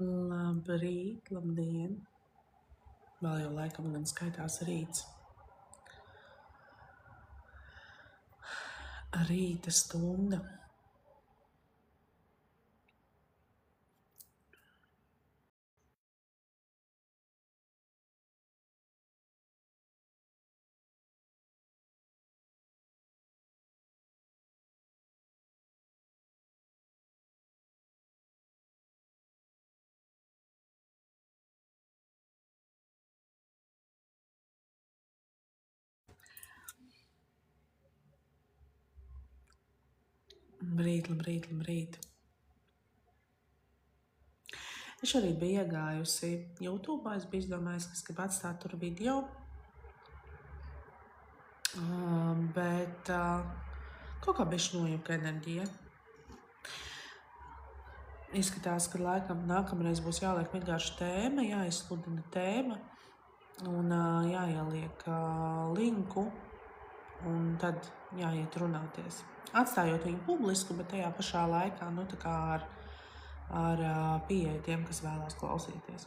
Labrīt, labdien! Vēl jau laikam gan skaitās rīts. Rīta stunda. Labrīt! Es šorīt biju iegājusi YouTube, es biju izdomājusi, ka es gribu atstāt tur video, bet kaut kā bišķi nojuka enerģija. Izskatās, ka laikam nākamreiz būs jāliek vienkārši tēma, jāizsludina tēma un jāieliek linku un tad jāiet runāties. Atstājot viņu publisku, bet tajā pašā laikā, tā kā ar pieeju tiem, kas vēlās klausīties.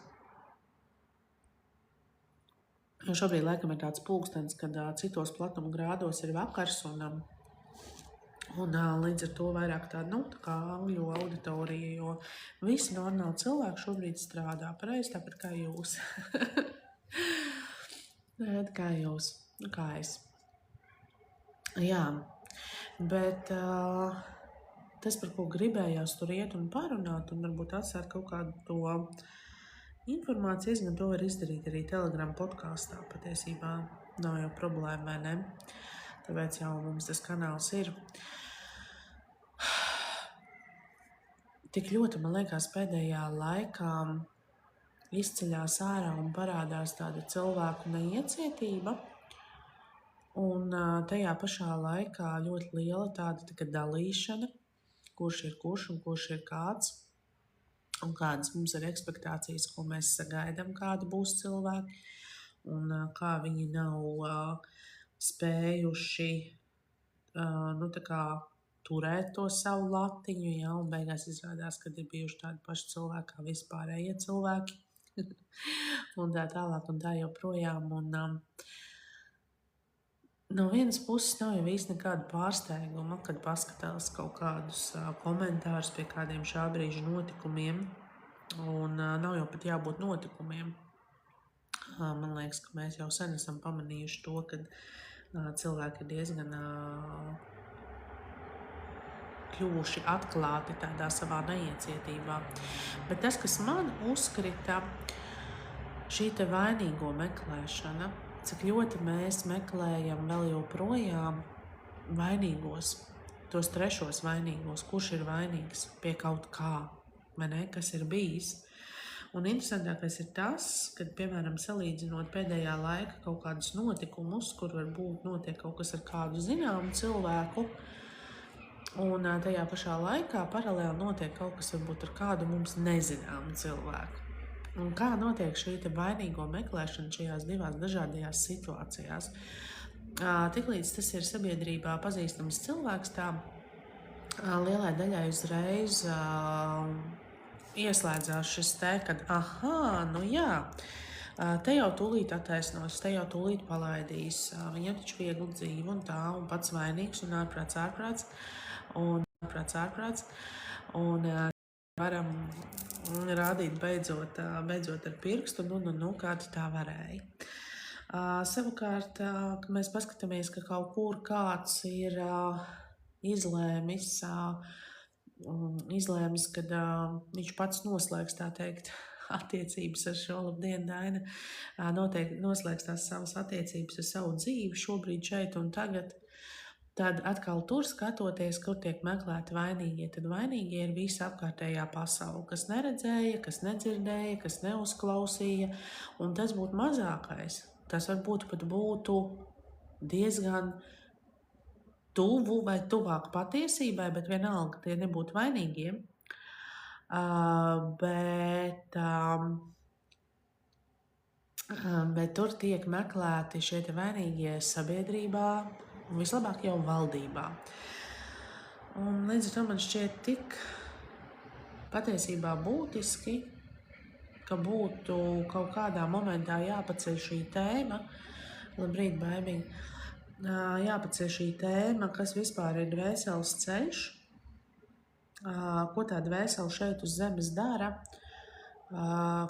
Šobrīd laikam ir tāds pulkstenis, kad citos platuma grādos ir vakars un līdz ar to vairāk tāda, tā kā angļu auditorija, jo visi normāli cilvēki šobrīd strādā pareizi, tāpat kā jūs. Kā jūs, kā es. Jā, bet tas, par ko gribējās tur iet un parunāt un varbūt atstāt kaut kādu to informāciju, gan to var izdarīt arī Telegram podkāstā. Patiesībā nav jau problēma, vai ne? Tāpēc jau mums tas kanāls ir. Tik ļoti, man liekas, pēdējā laikā izceļās ārā un parādās tāda cilvēku neiecietība. Un tajā pašā laikā ļoti liela tāda dalīšana, kurš ir kurš un kurš ir kāds, un kādas mums ir ekspektācijas, ko mēs sagaidām, kādi būs cilvēki, un kā viņi nav spējuši turēt to savu latiņu, un beigās izrādās, ka ir bijuši tādi paši cilvēki kā vispārējie cilvēki, un tā tālāk un tā joprojām. No vienas puses nav jau īsti nekāda pārsteiguma, kad paskatās kaut kādus komentārus pie kādiem šā brīža notikumiem, un nav jau pat jābūt notikumiem. Man liekas, ka mēs jau sen esam pamanījuši to, ka cilvēki ir diezgan kļuvuši atklāti tādā savā neiecietībā. Bet tas, kas man uzkrita, šī te vainīgo meklēšana, cik ļoti mēs meklējam vēl joprojām vainīgos, tos trešos vainīgos, kurš ir vainīgs pie kaut kā, vai ne, kas ir bijis. Un interesantākais ir tas, kad, piemēram, salīdzinot pēdējā laika kaut kādus notikumus, kur varbūt notiek kaut kas ar kādu zināmu cilvēku, un tajā pašā laikā paralēli notiek kaut kas varbūt ar kādu mums nezināmu cilvēku. Un kā notiek šī vainīgo meklēšana šajās divās dažādajās situācijās? Tiklīdz tas ir sabiedrībā pazīstams cilvēks, tā lielai daļai uzreiz ieslēdzās šis kad te jau tūlīt attaisnos, te jau tūlīt palaidīs, viņam taču viegli dzīve un tā, un pats vainīgs, un ārprāts, un varam rādīt beidzot ar pirkstu, kādi tā varēja. Savukārt, kad mēs paskatāmies, ka kaut kur kāds ir izlēmis, kad viņš pats noslēgs, tā teikt, attiecības ar šo labdien Daina, noteikti noslēgs tās savas attiecības ar savu dzīvi šobrīd šeit un tagad, tad atkal tur skatoties, kur tiek meklēti vainīgie, tad vainīgie ir visa apkārtējā pasaule, kas neredzēja, kas nedzirdēja, kas neuzklausīja, un tas būtu mazākais. Tas varbūt pat būtu diezgan tuvu vai tuvāk patiesībai, bet vienalga tie nebūtu vainīgie. Bet tur tiek meklēti šie vainīgie sabiedrībā, un vislabāk jau valdībā. Un līdz ar to man šķiet tik patiesībā būtiski ka būtu kaut kādā momentā jāpaceļ šī tēma, labrīt, baimīgi, jāpaceļ šī tēma, kas vispār ir dvēseles ceļš, ko tā dvēsele šeit uz zemes dara,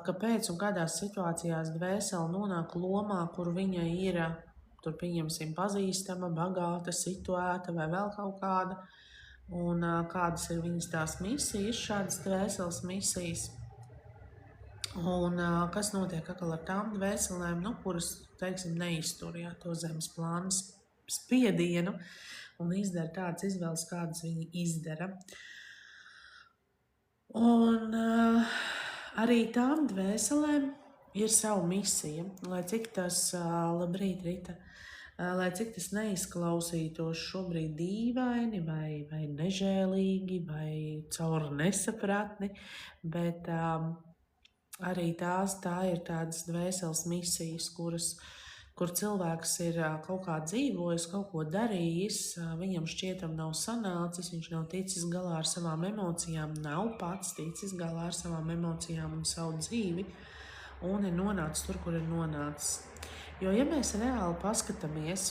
kāpēc un kādās situācijās dvēsele nonāk lomā, kur viņa ir, tur pieņemsim, pazīstama, bagāta, situēta vai vēl kaut kāda, un kādas ir viņas tās misijas, šādas dvēseles misijas, un kas notiek atkal ar tām dvēselēm, kuras, teiksim, neiztur to zemes plānu spiedienu un izdara tādas izvēles, kādas viņi izdara. Un arī tām dvēselēm ir savu misiju, lai cik tas, labrīt, Rita, lai cik tas neizklausītos šobrīd dīvaini vai nežēlīgi vai caur nesapratni, bet arī tā ir tādas dvēseles misijas, kur cilvēks ir kaut kā dzīvojis, kaut ko darījis, viņam šķietam nav sanācis, viņš nav ticis galā ar savām emocijām, nav pats ticis galā ar savām emocijām un savu dzīvi, un ir nonācis tur, kur ir nonācis. Jo, ja mēs reāli paskatāmies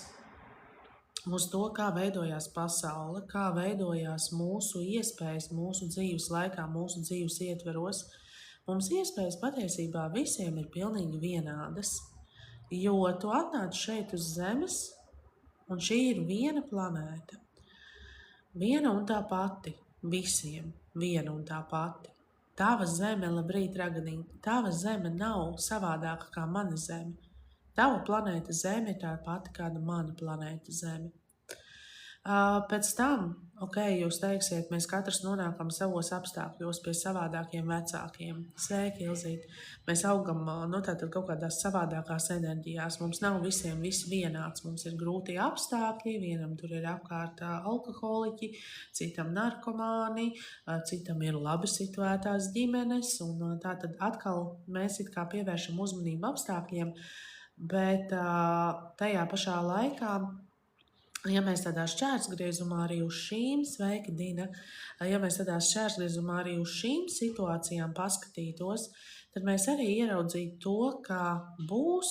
uz to, kā veidojās pasaule, kā veidojās mūsu iespējas mūsu dzīves laikā, mūsu dzīves ietveros, mums iespējas patiesībā visiem ir pilnīgi vienādas. Jo tu atnāc šeit uz zemes, un šī ir viena planēta. Viena un tā pati, visiem viena un tā pati. Tava zeme, labrīt, Raganiņa, tava zeme nav savādāka kā mana zeme. Tava planēta Zeme ir tā pati kāda mana planēta Zeme. Pēc tam, jūs teiksiet, mēs katrs nonākam savos apstākļos pie savādākiem vecākiem. Sveiki, Ilzīt! Mēs augam tātad kaut kādās savādākās enerģijās. Mums nav visiem viss vienāds. Mums ir grūti apstākļi, vienam tur ir apkārt alkoholiķi, citam narkomāni, citam ir labi situētās ģimenes. Un tātad atkal mēs it kā pievēršam uzmanību apstākļiem, bet tajā pašā laikā, ja mēs tādā šķērsgriezumā arī uz šīm, sveiki, Dina, ja mēs tādā šķērsgriezumā arī uz šīm situācijām paskatītos, tad mēs arī ieraudzītu to, ka būs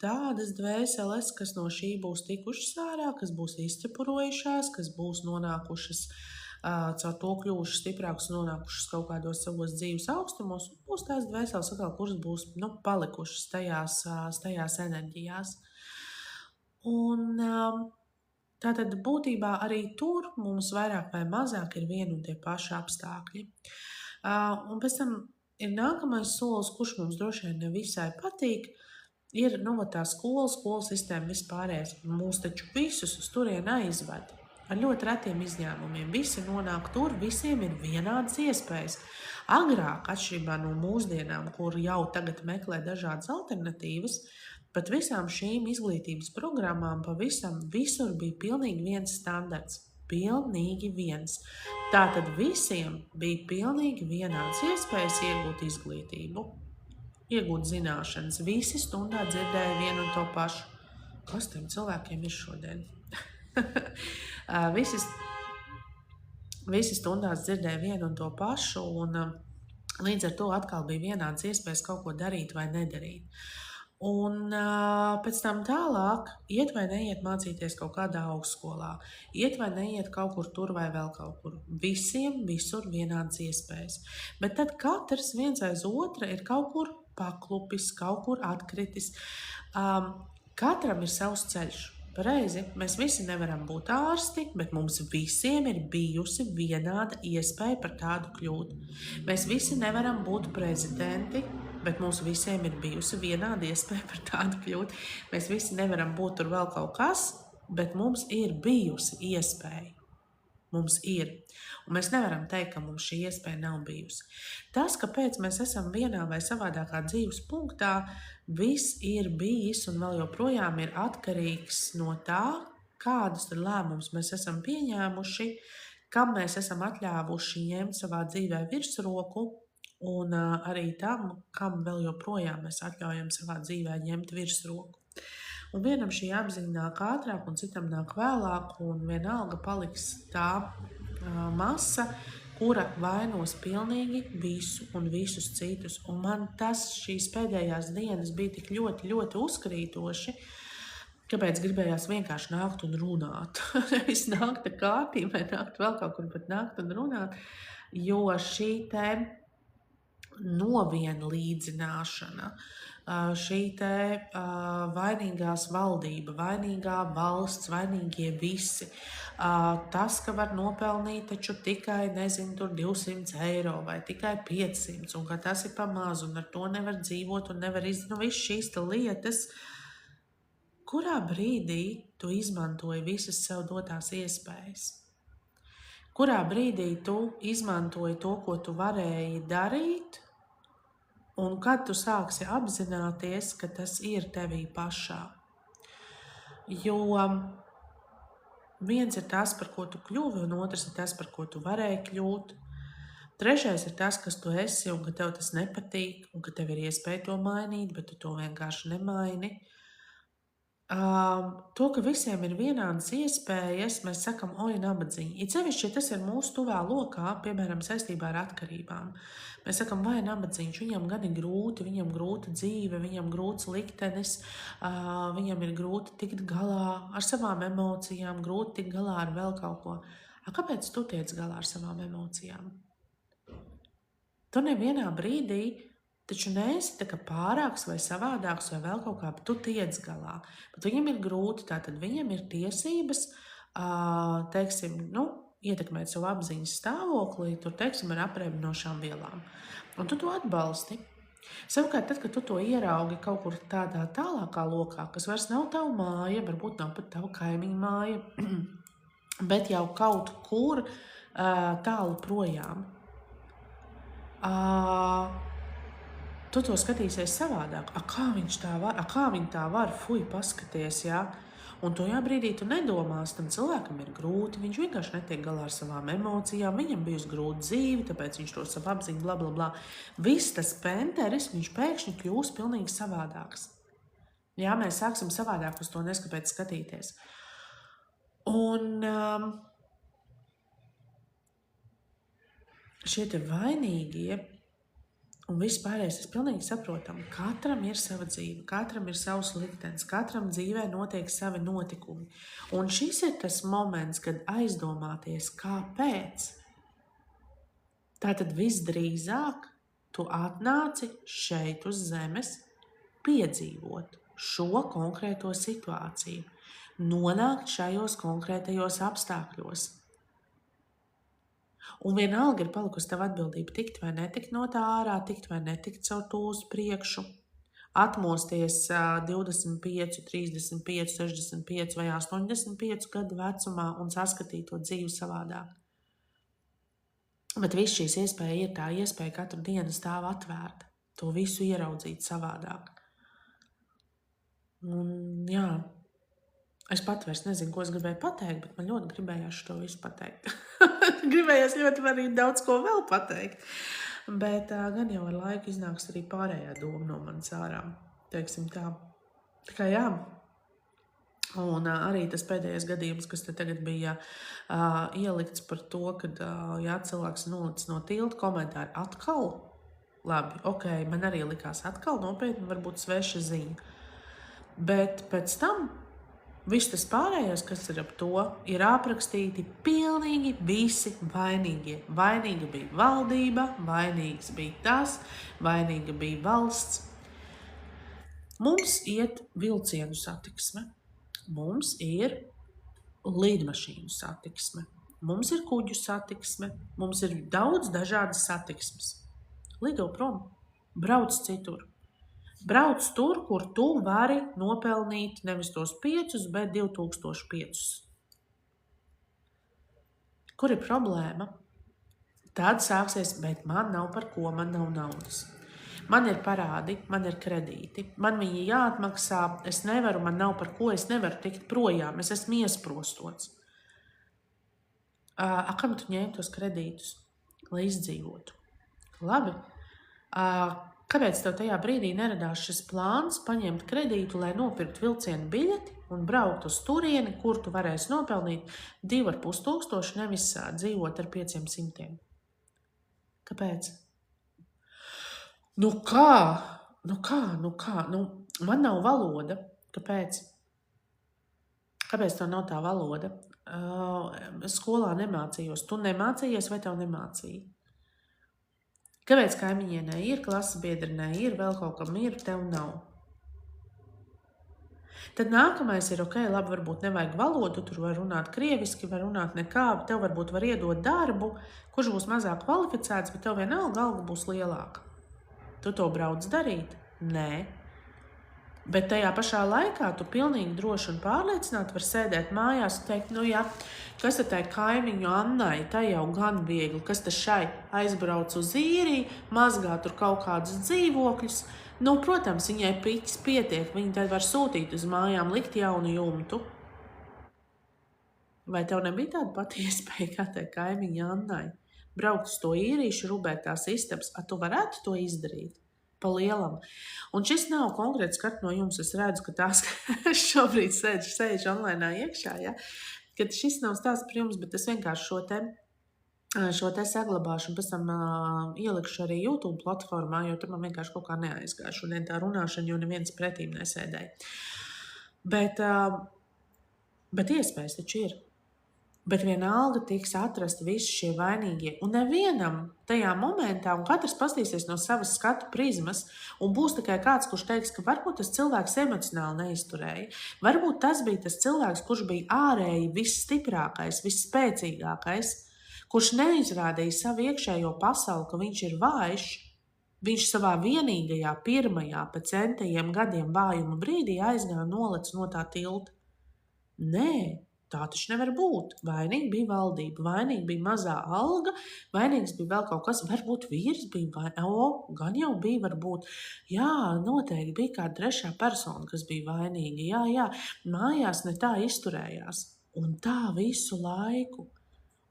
tādas dvēseles, kas no šī būs tikušas ārā, kas būs izķepurojušās, kas būs nonākušas, caur to kļuvušas stiprākas, nonākušas kaut kādos savos dzīves augstumos, un būs tās dvēseles, kuras būs palikušas tajās enerģijās. Un tātad būtībā arī tur mums vairāk vai mazāk ir vieni un tie paši apstākļi. Un pēc tam ir nākamais solis, kurš mums droši vien nevisai patīk, ir tā skolu sistēma vispārējais. Mūs taču visus uz turieni aizved. Ar ļoti retiem izņēmumiem. Visi nonāk tur, visiem ir vienādas iespējas. Agrāk, atšķirībā no mūsdienām, kur jau tagad meklē dažādas alternatīvas, pat visām šīm izglītības programmām pavisam visur bija pilnīgi viens standarts. Pilnīgi viens. Tātad visiem bija pilnīgi vienāds iespējas iegūt izglītību, iegūt zināšanas. Visi stundā dzirdēja vienu un to pašu. Kas tiem cilvēkiem ir šodien? Visi stundās dzirdēja vienu un to pašu, un līdz ar to atkal bija vienāds iespējas kaut ko darīt vai nedarīt. Un pēc tam tālāk iet vai neiet mācīties kaut kādā augstskolā, iet vai neiet kaut kur tur vai vēl kaut kur. Visiem visur vienādas iespējas. Bet tad katrs viens aiz otra ir kaut kur paklupis, kaut kur atkritis. Katram ir savs ceļš. Pareizi, mēs visi nevaram būt ārsti, bet mums visiem ir bijusi vienāda iespēja par tādu kļūt. Mēs visi nevaram būt prezidenti, bet mums visiem ir bijusi vienāda iespēja par tādu kļūt. Mēs visi nevaram būt tur vēl kaut kas, bet mums ir bijusi iespēja. Mums ir. Un mēs nevaram teikt, ka mums šī iespēja nav bijusi. Tas, kāpēc mēs esam vienā vai savādākā dzīves punktā, viss ir bijis un vēl joprojām ir atkarīgs no tā, kādus lēmumus mēs esam pieņēmuši, kam mēs esam atļāvuši ņemt savā dzīvē virsroku, un arī tam, kam vēl joprojām mēs atļaujam savā dzīvē ņemt virsroku. Un vienam šī apziņa nāk ātrāk, un citam nāk vēlāk, un vienalga paliks tā masa, kura vainos pilnīgi visu un visus citus. Un man šīs pēdējās dienas bija tik ļoti, ļoti uzkrītoši, kāpēc gribējās vienkārši nākt un runāt. Nevis nākt ar kāpīm vai nākt vēl kaut kur, bet nākt un runāt, jo šī te novienlīdzināšana, šī te vainīgās valdība, vainīgā valsts, vainīgie visi, tas, ka var nopelnīt taču tikai, nezinu, tur 200 eiro vai tikai 500, un ka tas ir pa maz, un ar to nevar dzīvot un nevar viss šīs lietas, kurā brīdī tu izmantoji visas sev dotās iespējas? Kurā brīdī tu izmantoji to, ko tu varēji darīt, un kad tu sāksi apzināties, ka tas ir tevī pašā? Jo viens ir tas, par ko tu kļuvi, un otrs ir tas, par ko tu varēji kļūt. Trešais ir tas, kas tu esi, un ka tev tas nepatīk, un ka tev ir iespēja to mainīt, bet tu to vienkārši nemaini. To, ka visiem ir vienādas iespējas, mēs sakam, oi, nabadzīņi. It sevišķi tas ir mūsu tuvā lokā, piemēram, saistībā ar atkarībām. Mēs sakam, vai nabadzīņš, viņam gan ir grūti, viņam grūta dzīve, viņam grūts liktenis, viņam ir grūti tikt galā ar savām emocijām, grūti tikt galā ar vēl kaut ko. Kāpēc tu tiec galā ar savām emocijām? Tu nevienā brīdī taču neesi tā kā pārāks vai savādāks vai vēl kaut kā, bet tu tiec galā. Bet viņam ir grūti, tātad viņam ir tiesības, teiksim, ietekmēt savu apziņas stāvoklī, tur, teiksim, ar aprēķinošām vielām. Un tu to atbalsti. Savukārt, tad, kad tu to ieraugi kaut kur tādā tālākā lokā, kas vairs nav tava māja, varbūt nav pat tava kaimiņa māja, bet jau kaut kur tālu projām, tu to skatīsies savādāk. Kā viņš tā var? Kā viņa tā var? Fuj, paskaties, jā. Un tajā brīdī tu nedomās, tam cilvēkam ir grūti, viņš vienkārši netiek galā ar savām emocijām, viņam bijusi grūta dzīve, tāpēc viņš to savu apziņu, bla, bla, bla. Viss tas penteris, viņš pēkšņi kļūs pilnīgi savādāks. Jā, mēs sāksim savādāk uz to neskapēc skatīties. Un šie te vainīgie un viss pārējais, es pilnīgi saprotam, katram ir sava dzīve, katram ir savs liktenis, katram dzīvē notiek savi notikumi. Un šis ir tas moments, kad aizdomāties, kāpēc. Tātad visdrīzāk tu atnāci šeit uz zemes piedzīvot šo konkrēto situāciju, nonākt šajos konkrētajos apstākļos. Un vienalga ir palikusi tev atbildība tikt vai netikt no tā ārā, tikt vai netikt savu to uz priekšu, atmosties 25, 35, 65 vai 85 gadu vecumā un saskatīt to dzīvi savādāk. Bet viss šīs iespēja ir tā iespēja katru dienu stāv atvērta, to visu ieraudzīt savādāk. Un jā, es pat vairs nezinu, ko es gribēju pateikt, bet man ļoti gribējās to visu pateikt. Gribējās ļoti arī daudz ko vēl pateikt. Bet gan jau ar laiku iznāks arī pārējā doma no manas ārā. Teiksim tā. Tā kā jā. Un arī tas pēdējais gadījums, kas te tagad bija ielikts par to, kad jā, cilvēks nolicis no tilta komentāri atkal. Labi, ok, man arī likās atkal nopietni, varbūt sveša ziņa. Bet pēc tam viss tas pārējais, kas ir ap to, ir aprakstīti pilnīgi visi vainīgie. Vainīga bija valdība, vainīgs bija tas, vainīga bija valsts. Mums iet vilcienu satiksme, mums ir lidmašīnu satiksme, mums ir kuģu satiksme, mums ir daudz dažādas satiksmes. Lido prom, brauc citur. Brauc tur, kur tu vari nopelnīt nevis tos 5, bet 2005. Kur ir problēma? Tad sāksies, bet man nav par ko, man nav naudas. Man ir parādi, man ir kredīti, man viņi jāatmaksā, es nevaru, man nav par ko, es nevaru tikt projām, es esmu iesprostots. Kam tu ņēmi tos kredītus, lai izdzīvotu? Labi. Kāpēc tev tajā brīdī neradās šis plāns paņemt kredītu, lai nopirkt vilcienu biļeti un braukt uz turieni, kur tu varēsi nopelnīt 2500, nevis dzīvot ar 500? Kāpēc? Nu kā? Man nav valoda. Kāpēc? Kāpēc tev nav tā valoda? Skolā nemācījos. Tu nemācījies vai tev nemācīja? Kāpēc kaimiņienai ir, klases biedrinai ir, vēl kaut kam ir, tev nav? Tad nākamais ir, ok, labi, varbūt nevajag valodu, tur var runāt krieviski, var runāt nekā, tev varbūt var iedot darbu, kurš būs mazāk kvalificēts, bet tev vienalga alga būs lielāka. Tu to brauc darīt? Nē. Bet tajā pašā laikā tu pilnīgi droši un pārliecināti var sēdēt mājās un teikt, nu jā, kas tad tai kaimiņu Annai, tai jau gan viegli, kas tad šai aizbrauc uz īriju, mazgā tur kaut kādus dzīvokļus. Nu, protams, viņai piķis pietiek, viņa tad var sūtīt uz mājām, likt jaunu jumtu. Vai tev nebija tāda pati iespēja kā tai kaimiņa Annai? Braukt uz to īrīšu, rubēt tās istabas, tu varētu to izdarīt? Pa lielam. Un šis nav konkrēts skats no jums, es redzu, ka tās, kas šobrīd sēž online iekšā, ja? Kad šis nav stāsts par jums, bet es vienkārši šo te saglabāšu un pēc tam ielikšu arī YouTube platformā, jo tur man vienkārši kaut kā neaizgāja šodien tā runāšana, jo neviens pretīm nesēdēja. Bet iespējas taču ir. Bet vienalga tiks atrasti visi šie vainīgie. Un nevienam tajā momentā, un katrs pastīsies no savas skatu prizmas, un būs tikai kāds, kurš teiks, ka varbūt tas cilvēks emocionāli neizturēja. Varbūt tas bija tas cilvēks, kurš bija ārēji visstiprākais, visspēcīgākais, kurš neizrādīja savu iekšējo pasauli, ka viņš ir vājš, viņš savā vienīgajā pirmajā pēc centajiem gadiem vājuma brīdī aizgāja nolec no tā tilta. Nē, tā taču nevar būt. Vainīgi bija valdība, vainīgi bija mazā alga, vainīgs bija vēl kaut kas, varbūt vīrs bija gan jau bija, varbūt. Jā, noteikti bija kāda trešā persona, kas bija vainīga. Jā, mājās ne tā izturējās. Un tā visu laiku.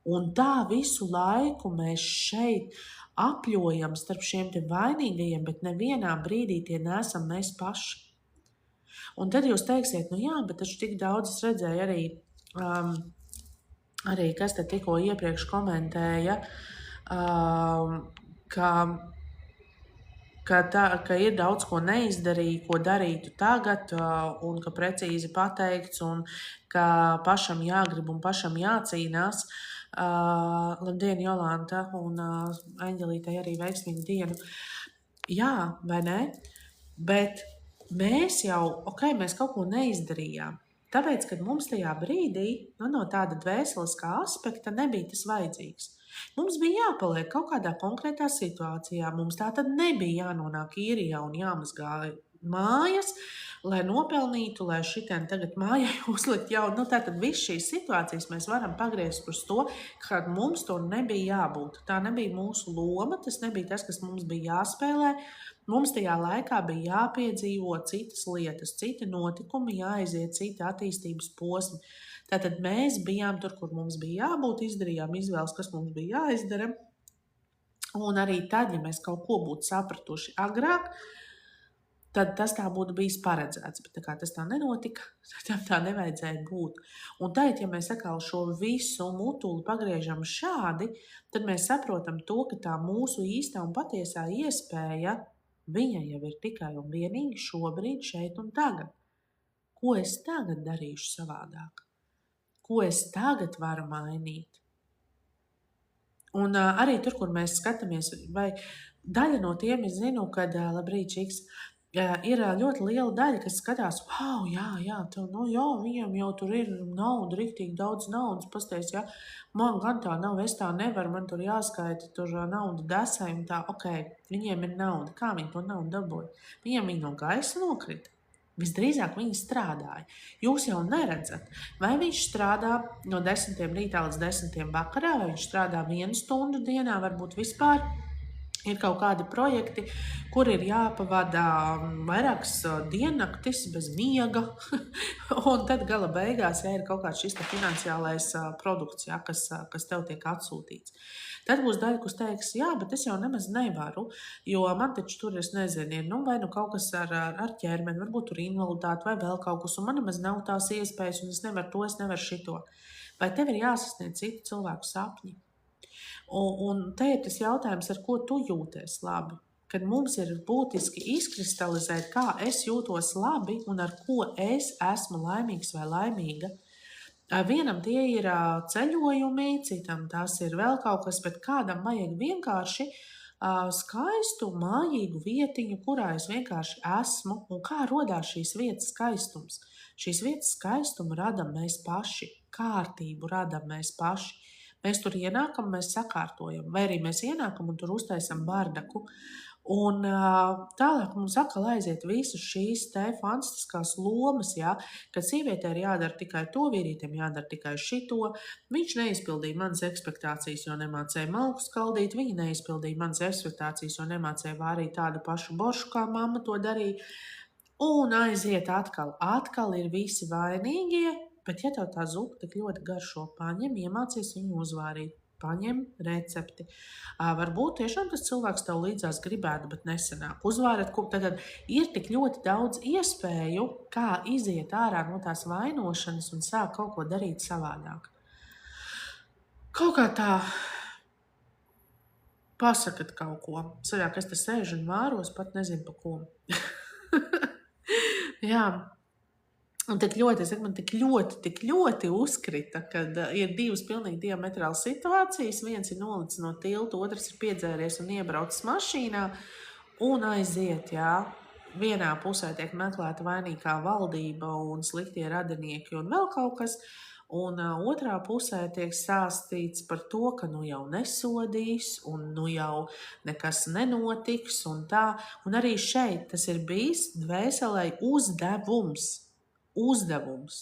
Un tā visu laiku mēs šeit apļojam starp šiem te vainīgajiem, bet nevienā brīdī tie nesam mēs paši. Un tad jūs teiksiet, nu jā, bet taču tik daudz es redzēju arī kas te tikko iepriekš komentēja, ka ir daudz ko neizdarīja, ko darītu tagad, un ka precīzi pateikts, un ka pašam jāgrib un pašam jācīnās. Labdien, Jolanta, un Aņģelītei arī veiksmīgu dienu. Jā, vai ne? Bet mēs jau, mēs kaut ko neizdarījām. Tāpēc, kad mums tajā brīdī, no tāda dvēseliskā aspekta nebija tas vajadzīgs. Mums bija jāpaliek kaut kādā konkrētā situācijā. Mums tā tad nebija jānonāk īrijā un jāmazgā mājas, lai nopelnītu, lai šitien tagad mājai uzlikt jaunu. Tātad viss šīs situācijas mēs varam pagriezt uz to, ka mums to nebija jābūt. Tā nebija mūsu loma, tas nebija tas, kas mums bija jāspēlē. Mums tajā laikā bija jāpiedzīvo citas lietas, citi notikumi, jāaiziet citi attīstības posmi. Tātad mēs bijām tur, kur mums bija jābūt, izdarījām izvēles, kas mums bija jāizdara. Un arī tad, ja mēs kaut ko būtu sapratuši agrāk, tad tas tā būtu bijis paredzēts. Bet tā kā tas tā nenotika, tad tā nevajadzēja būt. Un tad, ja mēs atkal šo visu mutuli pagriežam šādi, tad mēs saprotam to, ka tā mūsu īstā un patiesā iespēja viņa jau ir tikai un vienīgi šobrīd, šeit un tagad. Ko es tagad darīšu savādāk? Ko es tagad varu mainīt? Un arī tur, kur mēs skatāmies, vai daļa no tiem, es zinu, kad labrīt, Čiks, ir ļoti liela daļa, kas skatās, wow, jā, viņam jau tur ir nauda, riktīgi daudz naudas, pasties, jā, man gan tā nav, es tā nevaru, man tur jāskaita, tur nauda desai un tā, viņiem ir nauda, kā viņi to naudu dabūja? Viņiem viņa no gaisa nokrita. Visdrīzāk viņi strādāja. Jūs jau neredzat, vai viņš strādā no 10 rītā līdz 10 vakarā, vai viņš strādā 1 stundu dienā, varbūt vispār. Ir kaut kādi projekti, kur ir jāpavada vairākas diennaktis bez miega, un tad gala beigās, ja ir kaut kāds šis finansiālais produkts, ja, kas tev tiek atsūtīts. Tad būs daļa, kas teiks, jā, bet es jau nemaz nevaru, jo man taču tur, es nezinu, ir vai nu kaut kas ar ķermeni, varbūt tur invaliditāte vai vēl kaut kas, un man nemaz nav tās iespējas, un es nevaru to, es nevaru šito. Vai tev ir jāsasniedz citu cilvēku sapņi? Un te ir tas jautājums, ar ko tu jūties labi. Kad mums ir būtiski izkristalizēt, kā es jūtos labi un ar ko es esmu laimīgs vai laimīga. Vienam tie ir ceļojumi, citam tas ir vēl kaut kas, bet kādam vajag vienkārši skaistu, mājīgu vietiņu, kurā es vienkārši esmu, un kā rodās šīs vietas skaistums. Šīs vietas skaistumu radam mēs paši, kārtību radam mēs paši. Mēs tur ienākam, mēs sakārtojam, vai arī mēs ienākam un tur uztaisam bardaku. Un tālāk mums atkal aiziet visas šīs te fantastiskās lomas, ja, kad sievietē ir jādara tikai to, vīrītim jādara tikai šito. Viņš neizpildīja manas ekspektācijas, jo nemācēja malku skaldīt, viņa neizpildīja manas ekspektācijas, jo nemācēja vārīt tādu pašu boršu, kā mamma to darīja. Un aiziet atkal. Atkal ir visi vainīgie, bet ja tev tā zupa tik ļoti garšo, paņem, iemācies viņu uzvārīt. Paņem recepti. Varbūt tiešām tas cilvēks tev līdzās gribētu, bet nesanāk. Uzvārat, tad ir tik ļoti daudz iespēju, kā iziet ārā no tās vainošanas un sāk kaut ko darīt savādāk. Kaut kā tā pasakat kaut ko. Savāk es te sēžu un vāros, pat nezinu pa ko. Jā. Un tik ļoti, man tik ļoti uzkrita, kad ir divas pilnīgi diametrālas situācijas. Viens ir nolicis no tilta, otrs ir piedzēries un iebraucis mašīnā un aiziet, jā. Vienā pusē tiek meklēta vainīgā valdība un sliktie radinieki un vēl kaut kas. Un otrā pusē tiek stāstīts par to, ka nu jau nesodīs un nu jau nekas nenotiks un tā. Un arī šeit tas ir bijis dvēselē uzdevums,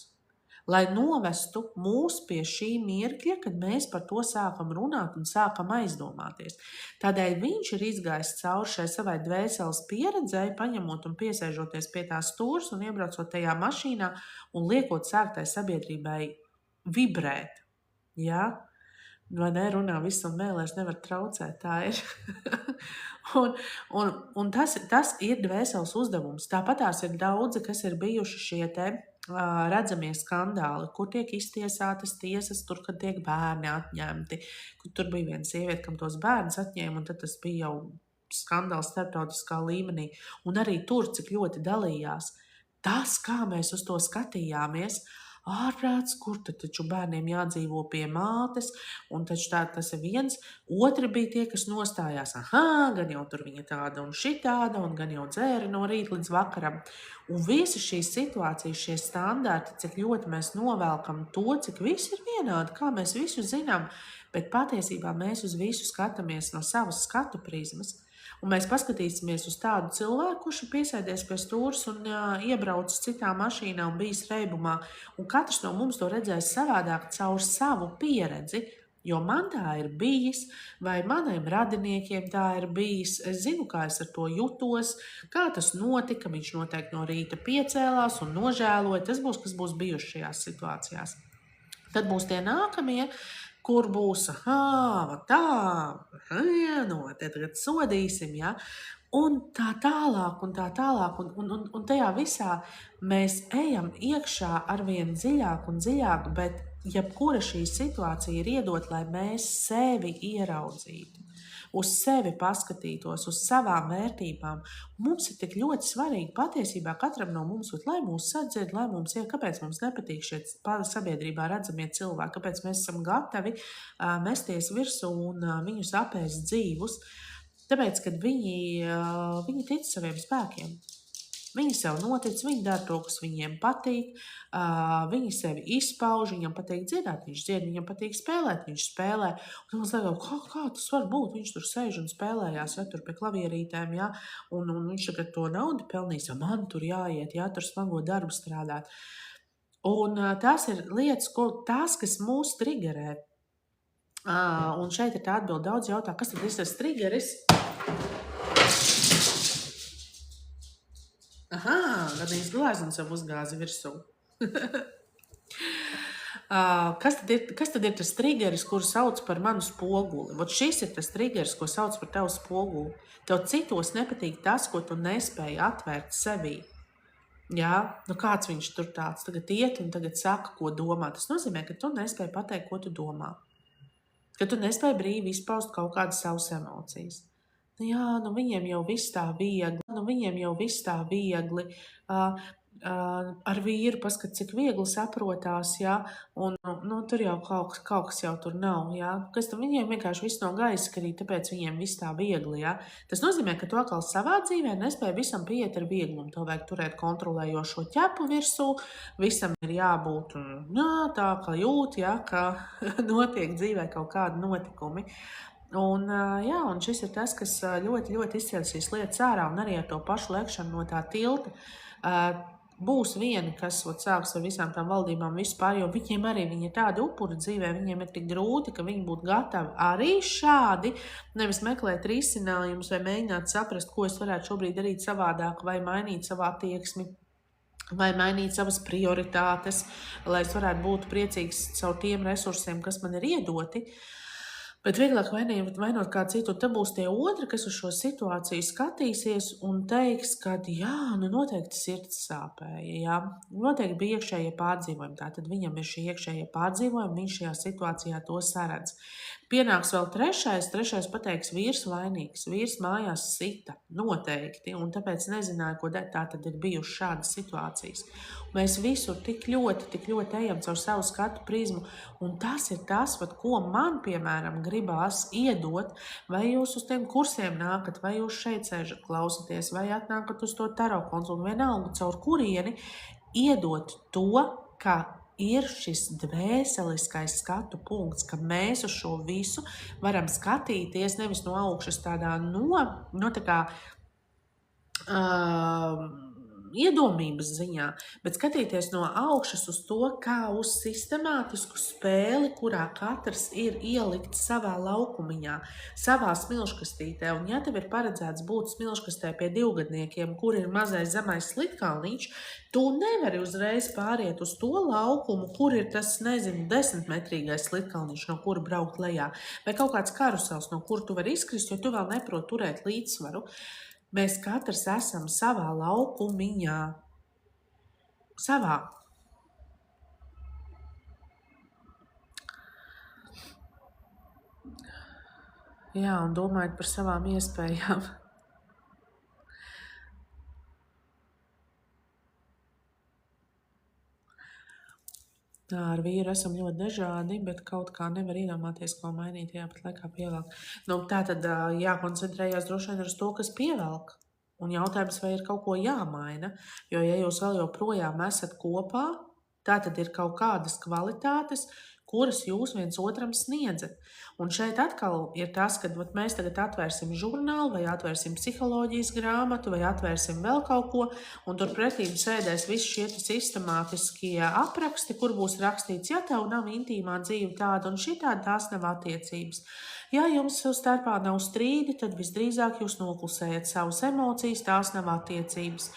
lai novestu mūs pie šī mirkļa, kad mēs par to sākam runāt un sākam aizdomāties. Tādēļ viņš ir izgājis cauri šai savai dvēseles pieredzei, paņemot un piesēžoties pie tās stūres un iebraucot tajā mašīnā un liekot sāktai sabiedrībai vibrēt. Ja? Vai ne, runā viss un mēlēs nevar traucēt, tā ir. un tas ir dvēseles uzdevums. Tāpatās ir daudzi, kas ir bijuši šie te redzamie skandāli, kur tiek iztiesātas tiesas, tur, kad tiek bērni atņemti. Tur bija viena sieviete, kam tos bērnus atņēma, un tad tas bija jau skandāls starptautiskā līmenī. Un arī tur, cik ļoti dalījās. Tas, kā mēs uz to skatījāmies, ārprāts, kur tad taču bērniem jādzīvo pie mātes, un taču tas ir viens. Otri bija tie, kas nostājās, gan jau tur viņa tāda un šitāda, un gan jau dzēra no rīta līdz vakaram. Un visas šīs situācijas, šie standarti, cik ļoti mēs novelkam to, cik visi ir vienādi, kā mēs visu zinām, bet patiesībā mēs uz visu skatāmies no savas skatu prizmas. Un mēs paskatīsimies uz tādu cilvēku, kurš ir piesēdies pie stūres un iebraucis citā mašīnā un bijis reibumā. Un katrs no mums to redzēs savādāk caur savu pieredzi, jo man tā ir bijis, vai maniem radiniekiem tā ir bijis. Es zinu, kā es ar to jutos, kā tas notika. Viņš noteikti no rīta piecēlās un nožēloja. Tas būs, kas būs bijuši šajās situācijās. Tad būs tie nākamie, kur būs, tagad sodīsim, ja? Un tā tālāk, un tajā visā mēs ejam iekšā arvien dziļāk un dziļāk, bet jebkura šī situācija ir iedot, lai mēs sevi ieraudzītu, uz sevi paskatītos, uz savām vērtībām. Mums ir tik ļoti svarīgi patiesībā katram no mums, lai mūs sadzird, lai mums ir, kāpēc mums nepatīk šie sabiedrībā redzamie cilvēki, kāpēc mēs esam gatavi mesties virsū un viņus apēst dzīvus. Tāpēc, kad viņi tic saviem spēkiem. Viņi sev notic, viņi dara to, kas viņiem patīk, viņi sevi izpauž, viņam patīk dziedāt, viņš dzied, viņam patīk spēlēt, viņš spēlē. Un mums liekas, kā tas var būt, viņš tur sēž un spēlējās, ja, tur pie klavierītēm, ja, un viņš tagad to naudu pelnīs, ja man tur jāiet, ja, tur smago darbu strādāt. Un tās ir lietas, kas mūs triggerē. Un šeit ir tā atbilde daudz jautā, kas tad ir tas triggeris? Gadījums glāzums jau uzgāzi virsū. Kas tad ir tas triggeris, kuru sauc par manu spoguli? Vot šis ir tas triggeris, ko sauc par tavu spoguli. Tev citos nepatīk tas, ko tu nespēji atvērt sevī. Jā, nu kāds viņš tur tāds tagad iet un tagad saka, ko domā. Tas nozīmē, ka tu nespēji pateikt, ko tu domā. ka tu nespēji brīvi izpaust kaut kādas savas emocijas. Jā, viņiem jau viss tā viegli, ar vīru paskat, cik viegli saprotās, jā, un, tur jau kaut kas jau tur nav, jā, kas tam viņiem vienkārši viss no gaisa krīt, tāpēc viņiem viss tā viegli, jā. Tas nozīmē, ka tu atkal savā dzīvē nespēji visam pieiet ar vieglumu, to vajag turēt kontrolējošo ķepu virsū, visam ir jābūt, tā kā jūt, jā, ka notiek dzīvē kaut kādi notikumi. Un šis ir tas, kas ļoti, ļoti izceļ šīs lietas ārā, un arī ar to pašu lekšanu no tā tilta. Būs vieni, kas sāks ar visām tām valdībām vispār, jo viņiem arī viņi ir tādi upuri dzīvē, viņiem ir tik grūti, ka viņi būtu gatavi arī šādi, nevis meklēt risinājumus vai mēģināt saprast, ko es varētu šobrīd darīt savādāk vai mainīt savu attieksmi, vai mainīt savas prioritātes, lai es varētu būt priecīgs caur tiem resursiem, kas man ir iedoti. Bet vieglāk vainot kā citu, un te būs tie otri, kas uz šo situāciju skatīsies un teiks, ka jā, noteikti sirds sāpēja, jā, noteikti bija iekšējie pārdzīvojumi, tātad viņam ir šie iekšējie pārdzīvojumi, viņš šajā situācijā to saredz. Pienāks vēl trešais pateiks, vīrs vainīgs, vīrs mājās sita, noteikti, un tāpēc nezināja, ko dara, tā tad ir bijušas šādas situācijas. Mēs visur tik ļoti ejam caur savu skatu prizmu, un tas ir tas, ko man, piemēram, gribās iedot, vai jūs uz tiem kursiem nākat, vai jūs šeit sēžat klausaties, vai atnākat uz to taro konsultu, vienalga, caur kurieni iedot to, ka ir šis dvēseliskais skatu punkts, ka mēs uz šo visu varam skatīties nevis no augšas tādā tā kā iedomības ziņā, bet skatīties no augšas uz to, kā uz sistemātisku spēli, kurā katrs ir ielikts savā laukumiņā, savā smilškastītē. Un ja tev ir paredzēts būt smilškastē pie 2gadniekiem, kur ir mazais zemais slitkalniņš, tu nevari uzreiz pāriet uz to laukumu, kur ir tas, 10-metrīgais slitkalniņš, no kura braukt lejā, vai kaut kāds karusels, no kura tu vari izkrist, jo tu vēl neprot turēt līdzsvaru. Mēs katrs esam savā laukumiņā. Savā. Jā, un domājot par savām iespējām. Ar vīru esam ļoti dažādi, bet kaut kā nevar iedomāties, ko mainīt, pat laikā pievelk. Tātad jākoncentrējās droši vien uz to, kas pievelk. Un jautājums, vai ir kaut ko jāmaina, jo ja jūs vēl joprojām esat kopā, tātad ir kaut kādas kvalitātes, kuras jūs viens otram sniedzat. Un šeit atkal ir tas, ka mēs tagad atvērsim žurnālu, vai atvērsim psiholoģijas grāmatu, vai atvērsim vēl kaut ko, un tur pretīm sēdēs visi šie sistemātiskie apraksti, kur būs rakstīts, ja tev nav intīmā dzīve tāda un šitāda, tās nav attiecības. Ja jums starpā nav strīdi, tad visdrīzāk jūs noklusējat savas emocijas, tās nav attiecības.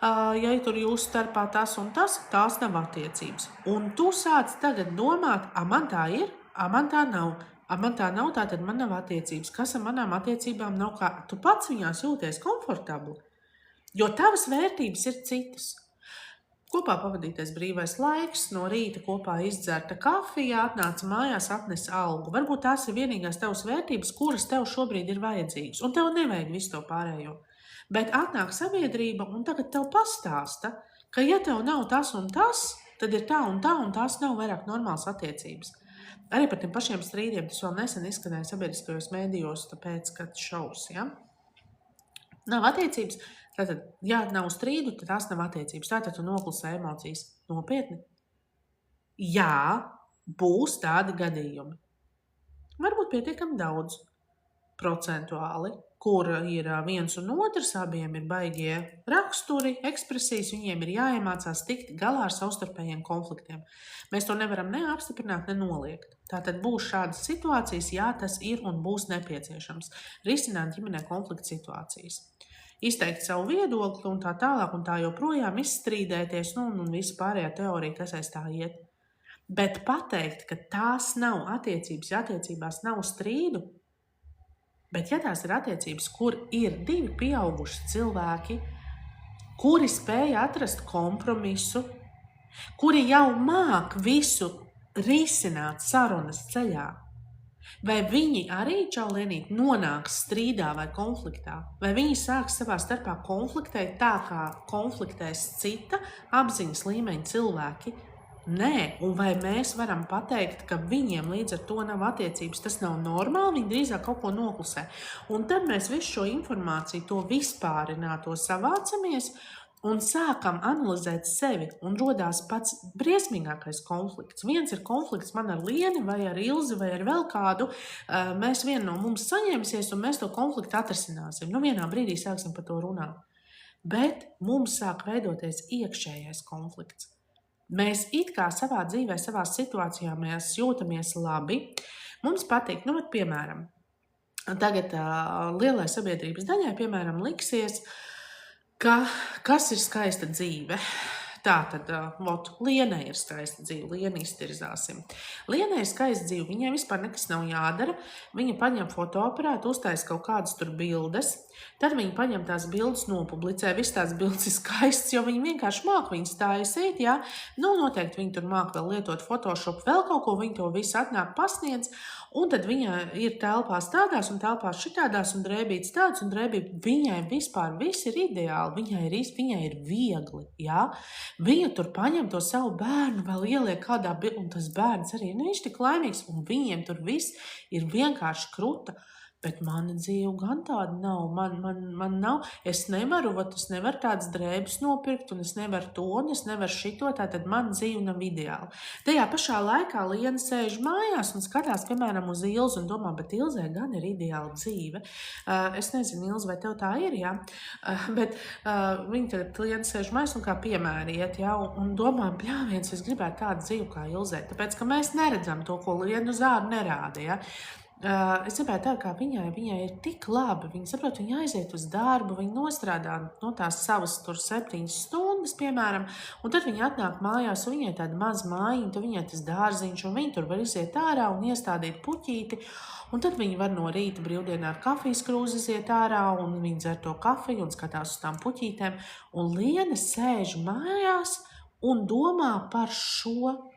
Ja tur jūs starpā tas un tas, tās nav attiecības. Un tu sāc tagad domāt, man tā ir, man tā nav. Man tā nav, tā tad man nav attiecības. Kas ar manām attiecībām nav kā? Tu pats viņās jūties komfortabli, jo tavas vērtības ir citas. Kopā pavadītais brīvais laiks, no rīta kopā izdzerta kafija, atnāca mājās, atnesa algu. Varbūt tās ir vienīgās tavas vērtības, kuras tev šobrīd ir vajadzīgas, un tev nevajag visu to pārējo. Bet atnāk sabiedrība un tagad tev pastāsta, ka ja tev nav tas un tas, tad ir tā un tās nav vairāk normālas attiecības. Arī par tiem pašiem strīdiem tas vēl nesen izskanēja sabiedriskajos mēdījos, tāpēc, kad šaus, ja? Nav attiecības, tātad, ja nav strīdu, tad tās nav attiecības. Tātad tu noklusē emocijas. Nopietni? Jā, būs tādi gadījumi. Varbūt pietiekami daudz procentuāli, kur ir viens un otrs, abiem ir baigie raksturi, ekspresijas, viņiem ir jāiemācās tikt galā ar savstarpējiem konfliktiem. Mēs to nevaram ne apstiprināt, ne noliegt. Tātad būs šādas situācijas, jā, tas ir un būs nepieciešams. Risināt ģimenē konflikta situācijas. Izteikt savu viedokli un tā tālāk un tā joprojām izstrīdēties, un visu pārējā teorija, kas aiz tā iet. Bet pateikt, ka tās nav attiecības, ja attiecībās nav strīdu, bet ja tās ir attiecības, kur ir divi pieauguši cilvēki, kuri spēja atrast kompromisu, kuri jau māk visu risināt sarunas ceļā, Vai viņi arī, Čaulienīt, nonāks strīdā vai konfliktā? Vai viņi sāks savā starpā konfliktēt tā, kā konfliktēs cita apziņas līmeņa cilvēki? Nē, un vai mēs varam pateikt, ka viņiem līdz ar to nav attiecības, tas nav normāli, viņi drīzāk kaut ko noklusē. Un tad mēs visu šo informāciju, to vispārināto savācamies un sākam analizēt sevi, un rodās pats briesmīgākais konflikts. Viens ir konflikts man ar Lieni, vai ar Ilzi, vai ar vēl kādu. Mēs viena no mums saņemsies, un mēs to konfliktu atrisināsim. Vienā brīdī sāksim par to runāt. Bet mums sāk veidoties iekšējais konflikts. Mēs it kā savā dzīvē, savā situācijā mēs jūtamies labi. Mums patīk, piemēram, tagad lielai sabiedrības daļai, piemēram, liksies, kas ir skaista dzīve. Tātad, Lienai ir skaista dzīve, Lienu iztirzāsim. Lienai ir skaista dzīve, viņai vispār nekas nav jādara. Viņa paņem fotoaparātu, uztaisa kaut kādas tur bildes, tad viņa paņem tās bildes, nopublicē, viss tās bildes ir skaists, jo viņa vienkārši māk viņas taisīt, jā. Noteikti viņa tur māk vēl lietot Photoshop, vēl kaut ko, viņa to visu atnāk pasniedz, un tad viņa ir telpās tādās un telpās šitādās un drēbītas tādas un drēbītas. Viņai vispār viss ir ideāli, viņai ir viegli, jā. Viņa tur paņem to savu bērnu, vēl ieliek kādā, un tas bērns arī, viņš tik laimīgs, un viņiem tur viss ir vienkārši kruta. Bet mana dzīve gan tāda nav, man nav, es nevaru tādas drēbes nopirkt, un es nevaru to, un es nevaru šito, tātad man dzīve nav ideāla. Tajā pašā laikā Liena sēž mājās un skatās, piemēram, uz Ilzi un domā, bet Ilzē gan ir ideāla dzīve. Es nezinu, Ilzi, vai tev tā ir, jā? Bet viņa tagad Liena sēž mājās un kā piemēriet, jā, un domā, bļāviens, es gribētu tādu dzīvi kā Ilzē, tāpēc, ka mēs neredzam to, ko Liena uz āru nerāda, jā. Es gribētu tā, kā viņai ir tik labi, viņa saprot, viņa aiziet uz darbu, viņa nostrādā no tās savas tur 7 stundas, piemēram, un tad viņa atnāk mājās, un viņai tāda maza mājiņa, tad viņai tas dārziņš, un viņa tur var iziet ārā un iestādīt puķīti, un tad viņa var no rīta brīvdienā ar kafijas krūzi iziet ārā, un viņa dzer to kafiju un skatās uz tām puķītēm, un Liena sēž mājās un domā par šo.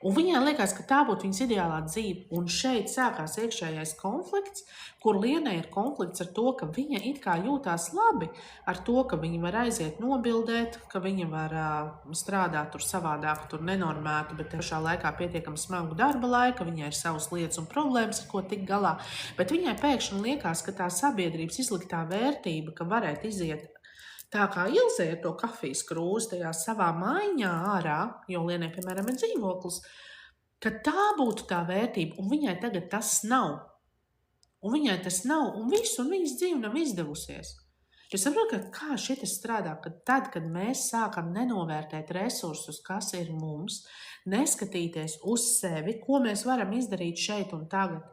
Un viņai liekas, ka tā būtu viņas ideālā dzīve. Un šeit sākās iekšējais konflikts, kur Lienai ir konflikts ar to, ka viņa it kā jūtās labi, ar to, ka viņa var aiziet nobildēt, ka viņa var strādāt tur savādāk, tur nenormētu, bet pašā laikā pietiekami smagu darba laika, viņai ir savas lietas un problēmas, ar ko tik galā. Bet viņai pēkšņi liekas, ka tā sabiedrības izliktā vērtība, ka varētu iziet tā kā Ilzē ir to kafijas krūzi tajā savā maiņā ārā, jo Lienai, piemēram, ir dzīvoklis, ka tā būtu tā vērtība, un viņai tagad tas nav. Un viņai tas nav, un visu, un viņas dzīve nav izdevusies. Es saprotu, ka kā šitas strādā, ka tad, kad mēs sākam nenovērtēt resursus, kas ir mums, neskatīties uz sevi, ko mēs varam izdarīt šeit un tagad,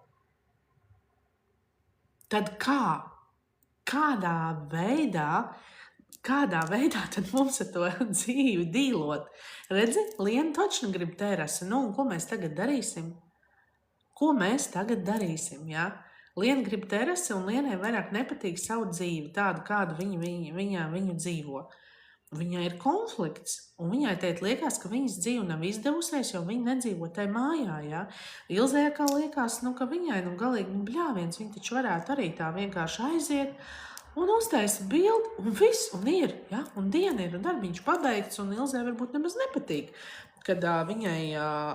tad kādā veidā tad mums ar to dzīvi dīlot? Redzi, Liena taču grib terasi, un ko mēs tagad darīsim? Jā? Liena grib terasi, un Lienai vairāk nepatīk savu dzīvi, tādu, kādu viņu dzīvo. Viņai ir konflikts, un viņai teikt liekas, ka viņas dzīve nav izdevusies, jo viņa nedzīvo tai mājā, jā. Ilzē kā liekas, ka viņai galīgi bļāviens, viņa taču varētu arī tā vienkārši aiziet, un uztaisa bildi, un viss, un ir, ja? Un diena ir, un darbiņš pabeigts, un Ilzē varbūt nemaz nepatīk, kad viņai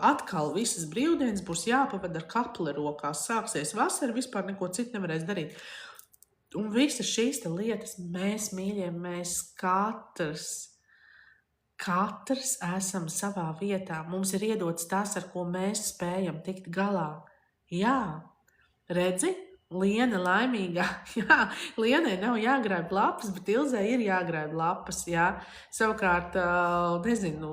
atkal visas brīvdienas būs jāpavada ar kapli rokās, sāksies vasara, vispār neko citu nevarēs darīt. Un visas šīs lietas mēs, mīļie, mēs katrs esam savā vietā. Mums ir iedots tas, ar ko mēs spējam tikt galā. Jā, redzi? Liena laimīgā, jā, Lienai nav jāgrāb lapas, bet Ilzē ir jāgrāb lapas, jā. Savukārt, nezinu,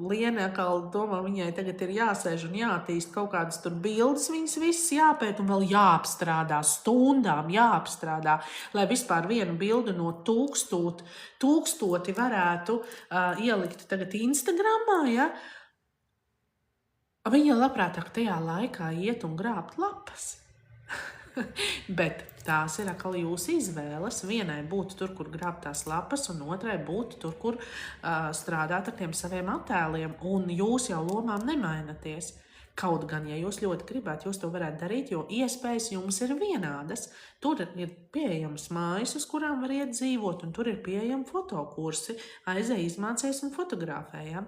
Liena atkal domā, viņai tagad ir jāsēž un jātīst kaut kādas tur bildes, viņas visas jāpēt un vēl jāapstrādā, stundām jāapstrādā, lai vispār vienu bildu no tūkstoti varētu ielikt tagad Instagramā, jā. Viņa labprātāk tajā laikā iet un grābt lapas. Bet tās ir atkal jūsu izvēles. Vienai būtu tur, kur grābt tās lapas, un otrai būtu tur, kur strādāt ar tiem saviem attēliem, un jūs jau lomām nemainaties. Kaut gan, ja jūs ļoti gribētu, jūs to varētu darīt, jo iespējas jums ir vienādas. Tur ir pieejams mājas, uz kurām var iet dzīvot, un tur ir pieejami fotokursi. Aizej, izmācies un fotografē, ja?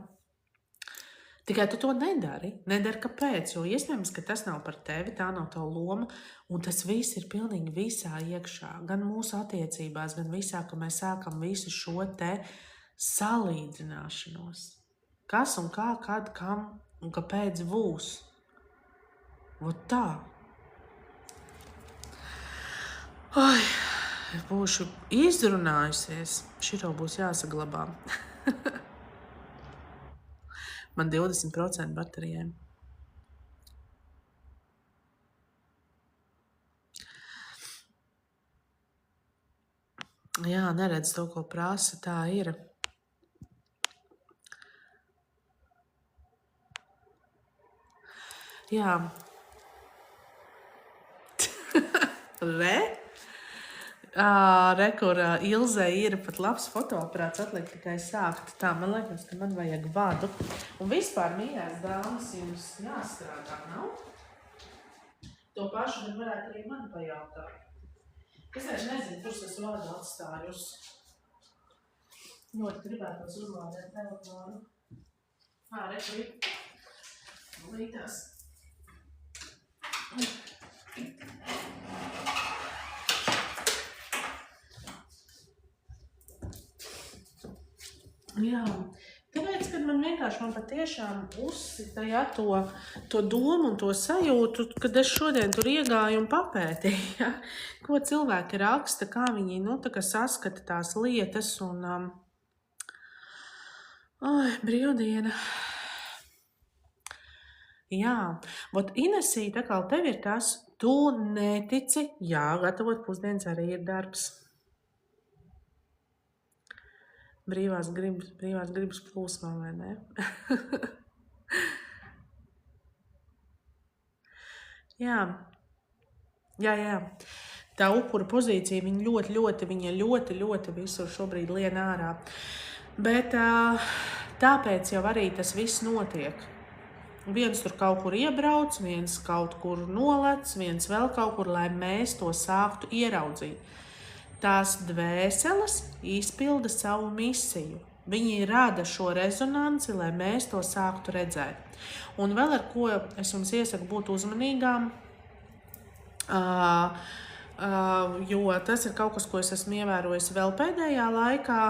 Tikai tu to nedari. Nedari kāpēc, jo iespējams, ka tas nav par tevi, tā nav tava loma, un tas viss ir pilnīgi visā iekšā. Gan mūsu attiecībās, gan visā, ka mēs sākam visu šo te salīdzināšanos. Kas un kā, kad, kam un kāpēc būs. Vot tā. Ai, būšu izrunājusies. Šito būs jāsaglabā. Man 20% baterijiem. Jā, neredz to, ko prasa, tā ir. Jā. Re, kur Ilzē ir pat labs fotoaparāts, atliek tikai sākt. Tā, man liekas, ka man vajag vadu. Un vispār, mīļās dāmas, jums jāstrādā, nav? To pašu gan varētu arī man pajautāt. Es vairs nezinu, kurš es vadu atstājus. Ļoti gribētos uzlādēt telefonu. Re, kur lītās. Jā, tāpēc, kad man patiešām uzsita, ja, to domu un to sajūtu, kad es šodien tur iegāju un papētīju, ja, ko cilvēki raksta, kā viņi, tā kā saskata tās lietas un, brīvdiena. Jā, vot Inesīte, kā tev ir tas, tu netici, jā, gatavot pusdienas arī ir darbs. Brīvās gribas plūsmā, vai ne? Jā. Tā upura pozīcija, viņa ļoti visur šobrīd lien ārā. Bet tāpēc jau arī tas viss notiek. Viens tur kaut kur iebrauc, viens kaut kur nolec, viens vēl kaut kur, lai mēs to sāktu ieraudzīt. Tās dvēseles izpilda savu misiju. Viņi rada šo rezonanci, lai mēs to sāktu redzēt. Un vēl ar ko es jums iesaku būt uzmanīgām, jo tas ir kaut kas, ko es esmu ievērojis vēl pēdējā laikā,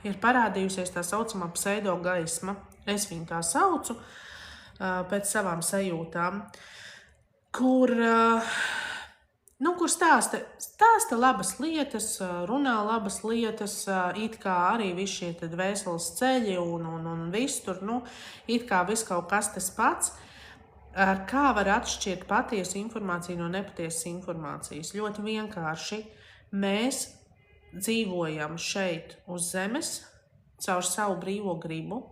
ir parādījusies tā saucamā pseido gaisma. Es viņu tā saucu pēc savām sajūtām, kur stāsta labas lietas, runā labas lietas, it kā arī visi šie dvēseles ceļi un viss tur, it kā viss kaut kas tas pats. Kā var atšķirt patiesu informāciju no nepatiesas informācijas? Ļoti vienkārši. Mēs dzīvojam šeit uz zemes caur savu brīvo gribu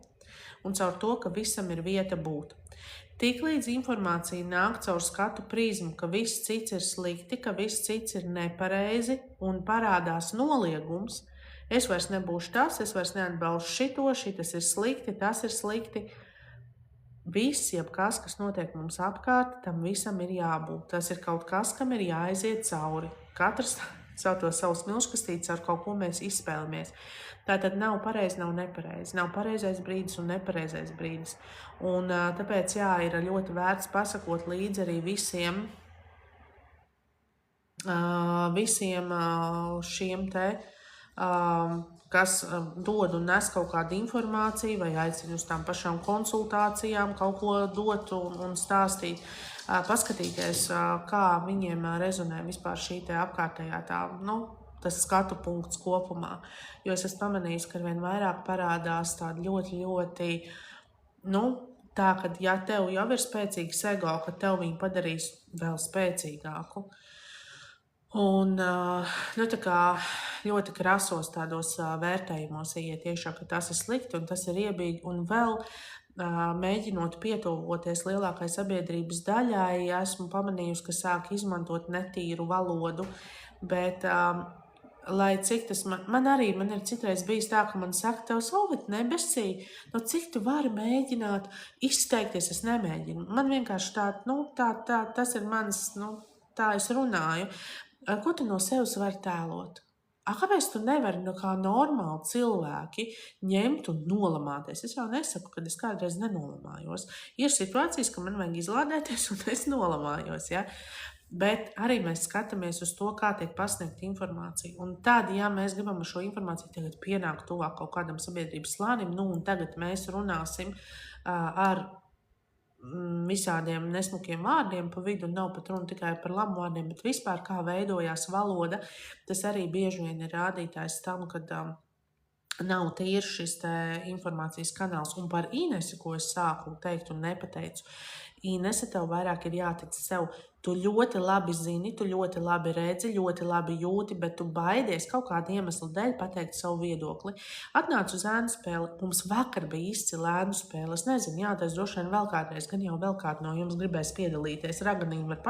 un caur to, ka visam ir vieta būt. Tiklīdz informācija nāk caur skatu prizmu, ka viss cits ir slikti, ka viss cits ir nepareizi un parādās noliegums, es vairs nebūšu tas, es vairs neatbalstu šito, šitas ir slikti, tas ir slikti. Viss, jebkas, kas notiek mums apkārt, tam visam ir jābūt. Tas ir kaut kas, kam ir jāaiziet cauri. Katrs caur to savu smilškastīti, caur kaut ko mēs izspēlamies. Tātad nav pareizi, nav nepareizi. Nav pareizais brīdis un nepareizais brīdis. Un tāpēc, ir ļoti vērts pasakot līdzi arī visiem šiem te, kas dod un nes kaut kādu informāciju vai aicina uz tām pašām konsultācijām kaut ko dot un stāstīt. Paskatīties, kā viņiem rezonē vispār šī te apkārtējā tas skatu punkts kopumā. Jo es esmu pamanījis, ka vien vairāk parādās tādi ļoti, tā, ka ja tev jau ir spēcīgs ego, ka tev viņi padarīs vēl spēcīgāku. Un, tā kā ļoti krasos tādos vērtējumos iet iekšā, ka tas ir slikti un tas ir iebīgi, un vēl mēģinot pietuvoties lielākai sabiedrības daļai, esmu pamanījusi, ka sāk izmantot netīru valodu, bet lai cik tas man ir citreiz bijis tā, ka man saka, tev Solvit, nebesī, cik tu vari mēģināt izteikties, es nemēģinu. Man vienkārši tas ir mans, tā es runāju. Ko tu no sevis vari tēlot? Kāpēc tu nevari kā normāli cilvēki ņemt un nolamāties? Es jau nesaku, ka es kādreiz nenolamājos. Ir situācijas, ka man vajag izlādēties un es nolamājos, ja? Bet arī mēs skatāmies uz to, kā tiek pasniegta informācija. Un tad, ja mēs gribam ar šo informāciju tagad pienākt tuvāk kaut kādam sabiedrības slānim, un tagad mēs runāsim ar visādiem nesmukiem vārdiem pa vidu, nav pat runa tikai par labu vārdiem, bet vispār kā veidojās valoda, tas arī bieži vien ir rādītājs tam, kad nav tīrs šis informācijas kanāls. Un par Inesi, ko es sāku teikt un nepateicu, Inese, tev vairāk ir jātic sev. Tu ļoti labi zini, tu ļoti labi redzi, ļoti labi jūti, bet tu baidies kaut kāda iemesla dēļ pateikt savu viedokli. Atnāc uz ēnu spēli. Mums vakar bija izcila ēnu spēle. Es nezinu, jātais droši vien vēl kādreiz, gan jau vēl kāds no jums gribēs piedalīties. Raganīni var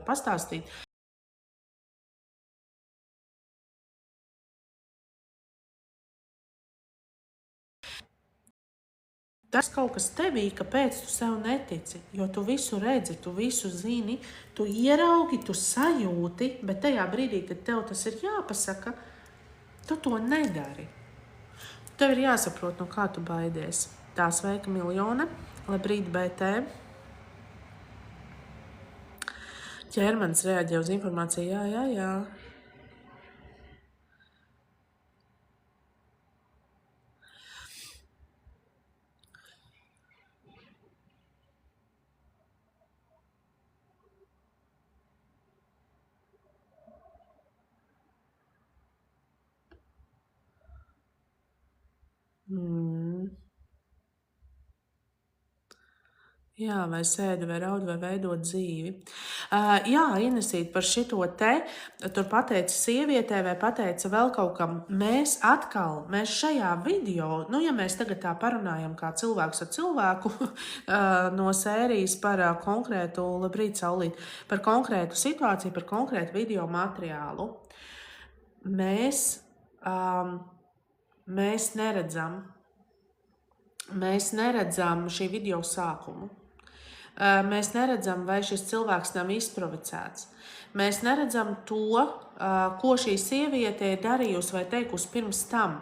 pastāstīt. Tas kaut kas tevī, kāpēc tu sev netici, jo tu visu redzi, tu visu zini, tu ieraugi, tu sajūti, bet tajā brīdī, kad tev tas ir jāpasaka, tu to nedari. Tev ir jāsaprot, no kā tu baidies. Tā sveika Miljone, labrīt BT. Ķermenis reaģē uz informāciju, jā. Jā, vai sēdi, vai raud, vai veidot dzīvi. Jā, Inesīt, par šito tur pateica sievietē vai pateica vēl kaut kam. Mēs šajā video, ja mēs tagad tā parunājam kā cilvēks ar cilvēku no sērijas par konkrētu, labrīt, Saulīt, par konkrētu situāciju, par konkrētu video materiālu, mēs neredzam šī video sākumu. Mēs neredzam, vai šis cilvēks nav izprovocēts. Mēs neredzam to, ko šī sieviete ir darījusi vai teikusi pirms tam.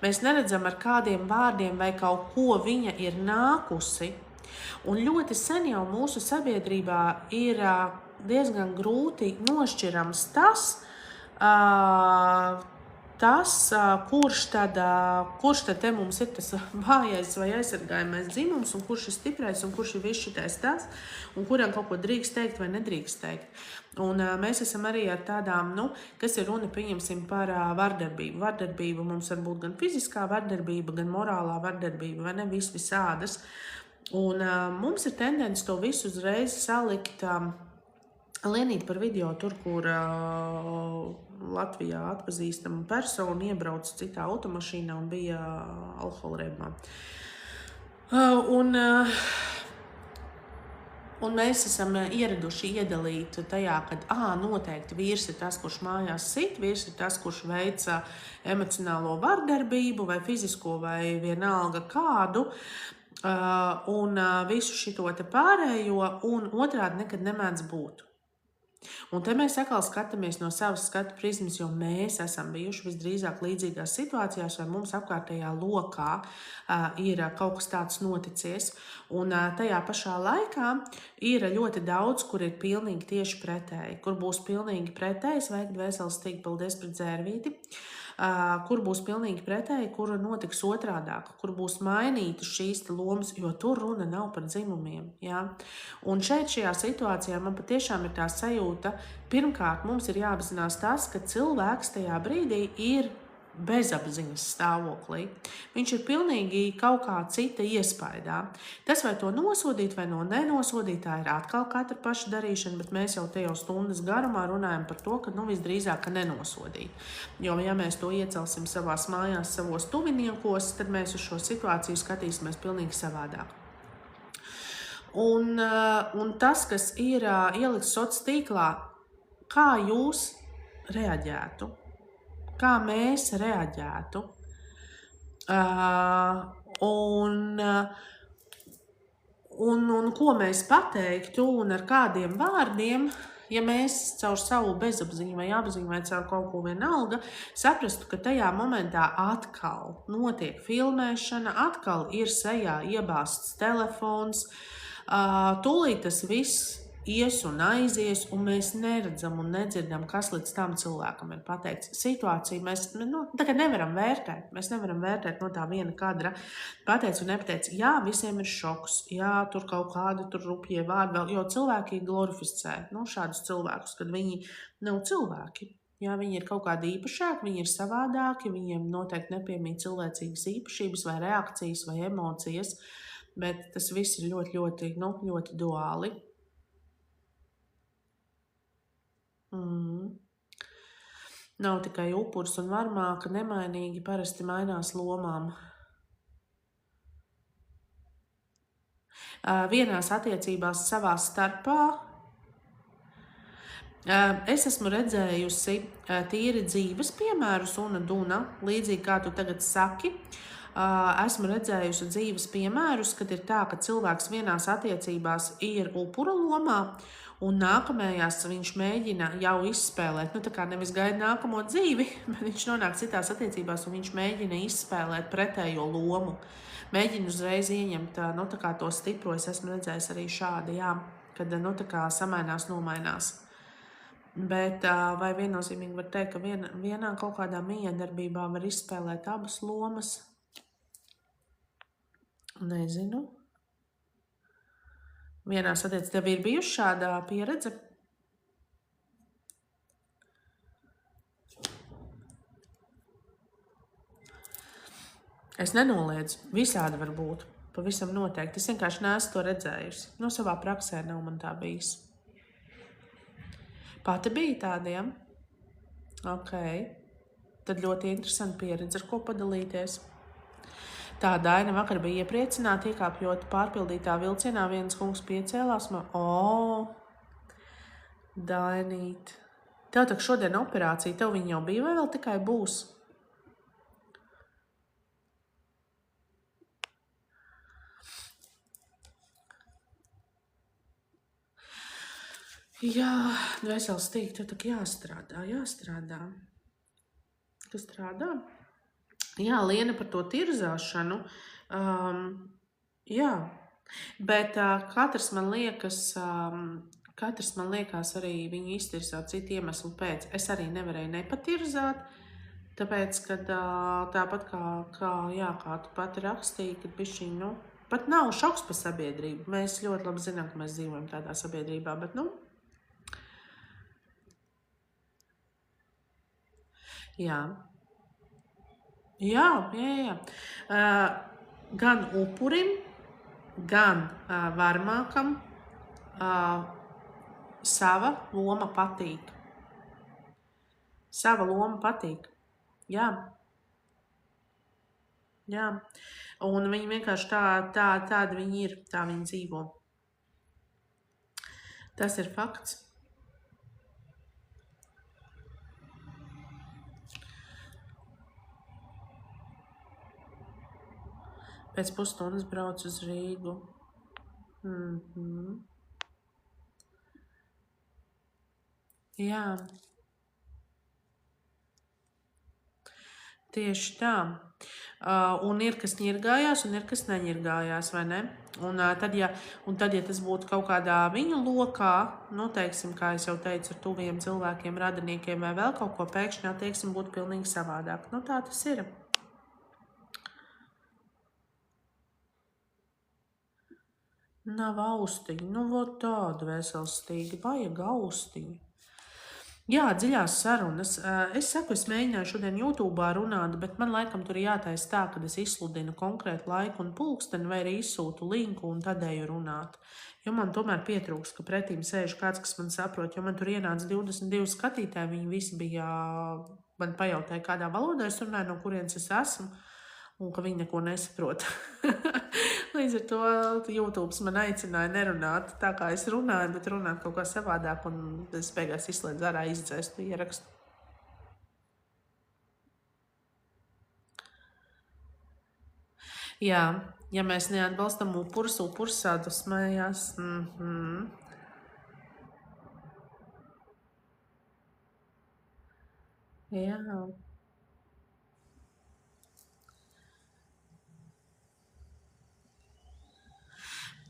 Mēs neredzam, ar kādiem vārdiem vai kaut ko viņa ir nākusi. Un ļoti sen jau mūsu sabiedrībā ir diezgan grūti nošķirams kurš tad te mums ir tas vājais vai aizsargājamais dzimums, un kurš ir stiprais, un kurš ir viss šitais tas, un kuram kaut ko drīkst teikt vai nedrīkst teikt. Un mēs esam arī ar tādām, kas ir runa, pieņemsim, par vardarbību. Vardarbība mums var būt gan fiziskā vardarbība, gan morālā vardarbība, vai ne, visādas. Un mums ir tendence to visu uzreiz salikt lienīt par video tur, kur Latvijā atpazīstama persona iebrauca citā automašīnā un bija alkohola reibumā. Un mēs esam ieraduši iedalīt tajā, ka noteikti vīrs ir tas, kurš mājās sit, vīrs ir tas, kurš veica emocionālo vardarbību vai fizisko vai vienalga kādu, un visu šito te pārējo, un otrādi nekad nemēdz būt. Un te mēs atkal skatāmies no savas skatu prizmas, jo mēs esam bijuši visdrīzāk līdzīgās situācijās, vai mums apkārtējā lokā ir kaut kas tāds noticies. Un tajā pašā laikā ir ļoti daudz, kur ir pilnīgi tieši pretēji. Kur būs pilnīgi pretēji, sveiki dvēseles stīk, paldies pret dzērvīti. Kur būs pilnīgi pretēji, kur notiks otrādāk, kur būs mainītas šīs lomas, jo tur runa nav par dzimumiem. Ja? Un šajā situācijā man patiešām ir tā sajūta, pirmkārt mums ir jāapzinās tas, ka cilvēks tajā brīdī ir bezapziņas stāvoklī. Viņš ir pilnīgi kaut kā cita iespaidā. Tas, vai to nosodīt vai nenosodīt, tā ir atkal katra paša darīšana, bet mēs jau te jau stundas garumā runājam par to, ka visdrīzāk nenosodīt. Jo, ja mēs to iecelsim savās mājās, savos tuviniekos, tad mēs uz šo situāciju skatīsimies pilnīgi savādāk. Un tas, kas ir ielikts sociālā tīklā, kā jūs reaģētu. Kā mēs reaģētu. Un ko mēs pateiktu un ar kādiem vārdiem, ja mēs caur savu bezapziņu vai apziņu vai caur kaut ko vienalga saprastu, ka tajā momentā atkal notiek filmēšana, atkal ir sejā iebāzts telefons, tūlīt tas viss ies un aizies, un mēs neredzam un nedzirdam, kas līdz tam cilvēkam ir pateikts. Situāciju mēs tagad nevaram vērtēt. Mēs nevaram vērtēt no tā viena kadra. Pateic un nepateic. Jā, visiem ir šoks. Jā, tur kaut kādi tur rupjie vārdi vēl, jo cilvēki glorificē šādus cilvēkus, kad viņi nav cilvēki. Jā, viņi ir kaut kādi īpašāki, viņi ir savādāki, viņiem noteikti nepiemīt cilvēcīgas īpašības vai reakcijas vai emocijas, bet tas viss ir ļoti, ļoti, ļoti duāli. Nav tikai upuris un varmāka, nemainīgi parasti mainās lomām. Vienās attiecībās savā starpā es esmu redzējusi tīri dzīves piemērus, un Duna, līdzīgi kā tu tagad saki, esmu redzējusi dzīves piemērus, kad ir tā, ka cilvēks vienās attiecībās ir upura lomā, un nākamajās viņš mēģina jau izspēlēt, tā kā nevis gaida nākamo dzīvi, bet viņš nonāk citās attiecībās un viņš mēģina izspēlēt pretējo lomu. Mēģina uzreiz ieņemt tā kā to stipro, es esmu redzējis arī šādi, jā, kad tā kā samainās, nomainās. Bet vai viennozīmīgi var teikt, ka vienā kaut kādā miedarbībā var izspēlēt abas lomas? Nezinu. Vienās attiecībās tev ir bijusi šāda pieredze? Es nenoliedzu. Visādi var būt. Pavisam noteikti. Es vienkārši neesmu to redzējusi. Savā praksē nav man tā bijis. Pati bija tādiem? Ok. Tad ļoti interesanti pieredze, ar ko padalīties. Tā Daina vakar bija iepriecināta, iekāpjot pārpildītā vilcienā, viens kungs piecēlās. Dainīt. Tev tak šodien operācija, tev viņa jau bija vai vēl tikai būs? Jā, vesels tīk, tev tak jāstrādā. Kas strādā? Jā, Liena par to tirzāšanu. Jā, bet katrs man liekas arī viņu iztirzāt citu iemeslu pēc. Es arī nevarēju nepatirzāt, tāpēc, ka tāpat kā tu pati rakstīji, kad bišķiņ, pat nav šoks par sabiedrību. Mēs ļoti labi zinām, ka mēs dzīvojam tādā sabiedrībā, bet jā. Jā. Gan upurim, gan varmākam sava loma patīk. Sava loma patīk. Jā. Un viņi vienkārši tādi viņi ir, tā viņi dzīvo. Tas ir fakts. Pēc pusstundas brauc uz Rīgu. Jā. Tieši tā. Un ir, kas ņirgājās, un ir, kas neņirgājās, vai ne? Un tad, ja tas būtu kaut kādā viņu lokā, teiksim, kā es jau teicu, ar tuviem cilvēkiem, radiniekiem vai vēl kaut ko, pēkšņi attieksme būtu pilnīgi savādāk. Tā tas ir. Nav austiņa, tāda veselstīga, vajag austiņu. Jā, dziļās sarunas. Es saku, es mēģināju šodien YouTube'ā runāt, bet man laikam tur jātaisa tā, kad es izsludinu konkrētu laiku un pulksteni, vai arī izsūtu linku un tad eju runāt. Jo man tomēr pietrūks, ka pretīm sēž kāds, kas man saprot, jo man tur ienāca 22 skatītāji, viņi visi bija, man pajautāja, kādā valodā es runāju, no kurienes es esmu, un ka viņi neko nesaprot. Līdz ar to YouTube man aicināja nerunāt tā, kā es runāju, bet runāt kaut kā savādāk, un es beigās izslēdzu ārā izdzēstu ierakstu. Jā, ja mēs neatbalstam upurus sadusmējās. Jā.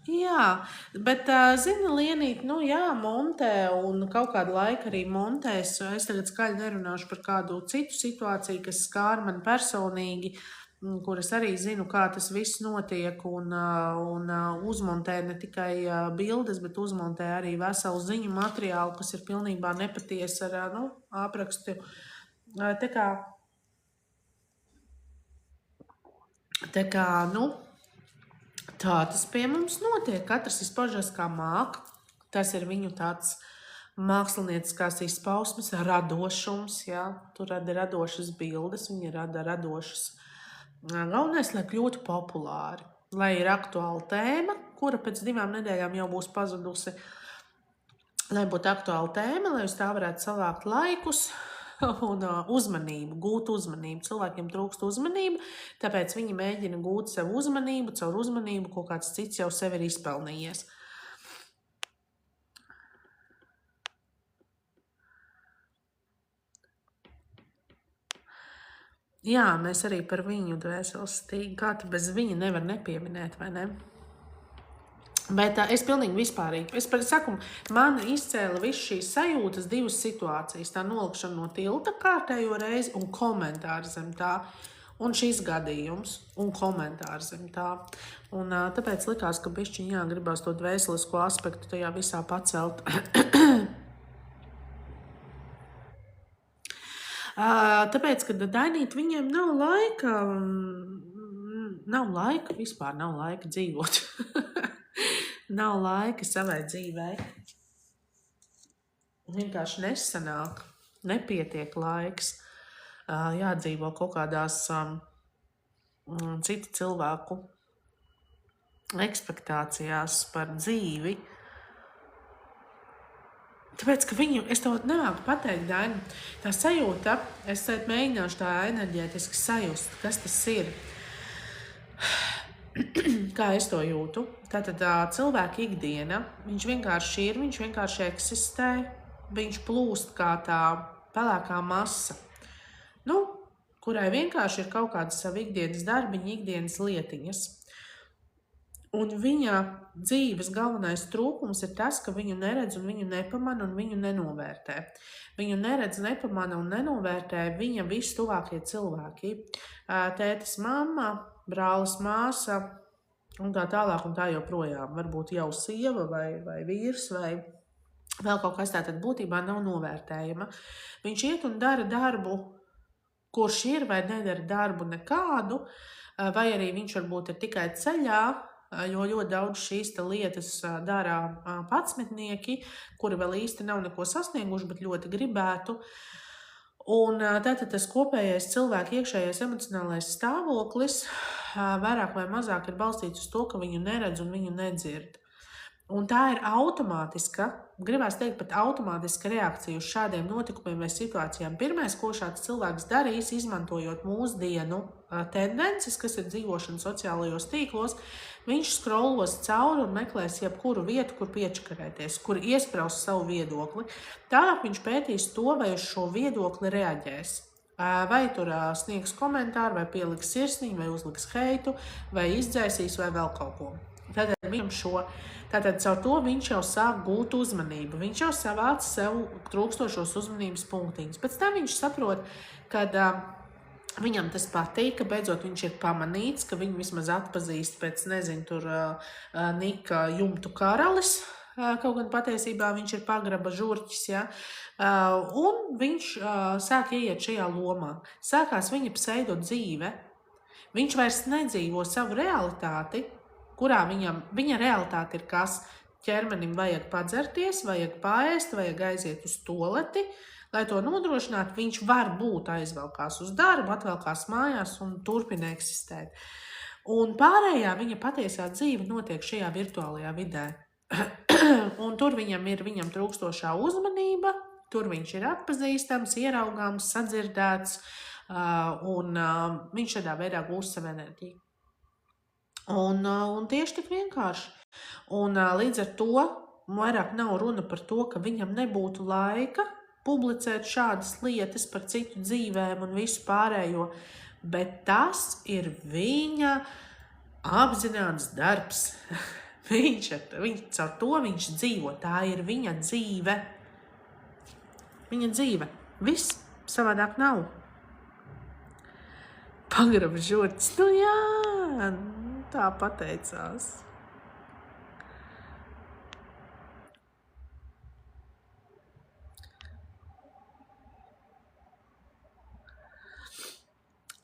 Jā, bet, zini, Lienīt, montē un kaut kādu laiku arī montēs. Es tagad skaļi nerunāšu par kādu citu situāciju, kas skār man personīgi, kuras arī zinu, kā tas viss notiek, un uzmontē ne tikai bildes, bet uzmontē arī veselu ziņu materiālu, kas ir pilnībā nepatiesa ar aprakstu. Tā tas pie mums notiek. Katrs izpaužas kā māk. Tas ir viņu tāds mākslinieckās izpausmes, radošums. Jā. Tur rada radošas bildes, viņi rada radošas. Galvenais, lai kļūtu populāri. Lai ir aktuāla tēma, kura pēc 2 nedēļām jau būs pazudusi. Lai būtu aktuāla tēma, lai uz tā varētu savākt laikus un uzmanību, gūt uzmanību. Cilvēkiem trūkst uzmanību, tāpēc viņi mēģina gūt sev uzmanību, caur uzmanību, ko kāds cits jau sev ir izpelnījies. Jā, mēs arī par viņu dvēseles stīgu, kā tu bez viņa nevar nepieminēt, vai ne? Bet es pilnīgi vispārīgi. Es par saku, man izcēla visu šīs sajūtas 2 situācijas. Tā nolikšana no tilta kārtējo reizi un komentāri zem tā. Un šis gadījums un komentāri zem tā. Un tāpēc likās, ka bišķiņ gribās to dvēselisko aspektu tajā visā pacelt. Tāpēc, ka Dainīt viņiem nav laika, vispār nav laika dzīvot. Nav laika savai dzīvei. Vienkārši nesanāk, nepietiek laiks. Jādzīvo kaut kādās citu cilvēku ekspektācijās par dzīvi. Tāpēc, ka es to nemāku pateikt, Daini. Tā sajūta, es mēģināšu tā enerģētiski sajust, kas tas ir. Kā es to jūtu? Tātad cilvēka ikdiena, viņš vienkārši ir, viņš vienkārši eksistē, viņš plūst kā tā pelēkā masa, kurai vienkārši ir kaut kāda sava ikdienas darbiņa, ikdienas lietiņas. Un viņa dzīves galvenais trūkums ir tas, ka viņu neredz un viņu nepamana un viņu nenovērtē. Viņu neredz, nepamana un nenovērtē viņa vistuvākie cilvēki. Tētis, mamma, brālis, māsa un tā tālāk un tā joprojām. Varbūt jau sieva vai vīrs vai vēl kaut kas tātad būtībā nav novērtējama. Viņš iet un dara darbu, kurš ir vai nedara darbu nekādu, vai arī viņš varbūt ir tikai ceļā, jo ļoti daudz šīs lietas dara patsmetnieki, kuri vēl īsti nav neko sasnieguši, bet ļoti gribētu. Un tātad tas kopējais cilvēka iekšējais emocionālais stāvoklis vairāk vai mazāk ir balstīts uz to, ka viņu neredz un viņu nedzird. Un tā ir automātiska, gribās teikt, pat automātiska reakcija uz šādiem notikumiem vai situācijām. Pirmais, ko šāds cilvēks darīs, izmantojot mūsdienu tendences, kas ir dzīvošana sociālajos tīklos, viņš scrollos cauri un meklēs jebkuru vietu, kur piečakarēties, kur iespraust savu viedokli. Tālāk viņš pētīs to, vai uz šo viedokli reaģēs. Vai tur sniegs komentāru, vai pieliks sirsniņu, vai uzliks heitu, vai izdzēsīs, vai vēl kaut ko. Tātad caur to viņš jau sāk gūt uzmanību. Viņš jau savāc sev trūkstošos uzmanības punktiņus. Pēc tam viņš saprot, ka viņam tas patīk, ka beidzot viņš ir pamanīts, ka viņu vismaz atpazīst pēc, Nika jumtu karalis. Kaut gan patiesībā viņš ir pagraba žurķis, ja? Un viņš sāk ieiet šajā lomā. Sākās viņa pseido dzīve. Viņš vairs nedzīvo savu realitāti, kurā viņa realitāte ir kas? Ķermenim vajag padzerties, vajag paēst, vajag aiziet uz toleti. Lai to nodrošinātu, viņš var būt aizvelkās uz darbu, atvelkās mājās un turpina eksistēt. Un pārējā viņa patiesā dzīve notiek šajā virtuālajā vidē. Un tur viņam trūkstošā uzmanība, tur viņš ir atpazīstams, ieraugāms, sadzirdēts, un viņš šādā veidā gūst savu enerģiju. Un tieši tik vienkārši. Un līdz ar to vairāk nav runa par to, ka viņam nebūtu laika publicēt šādas lietas par citu dzīvēm un visu pārējo, bet tas ir viņa apzināts darbs. Caur to viņš dzīvo. Tā ir viņa dzīve. Viņa dzīve. Viss savādāk nav. Pagraba žurts. Nu jā, tā pateicās.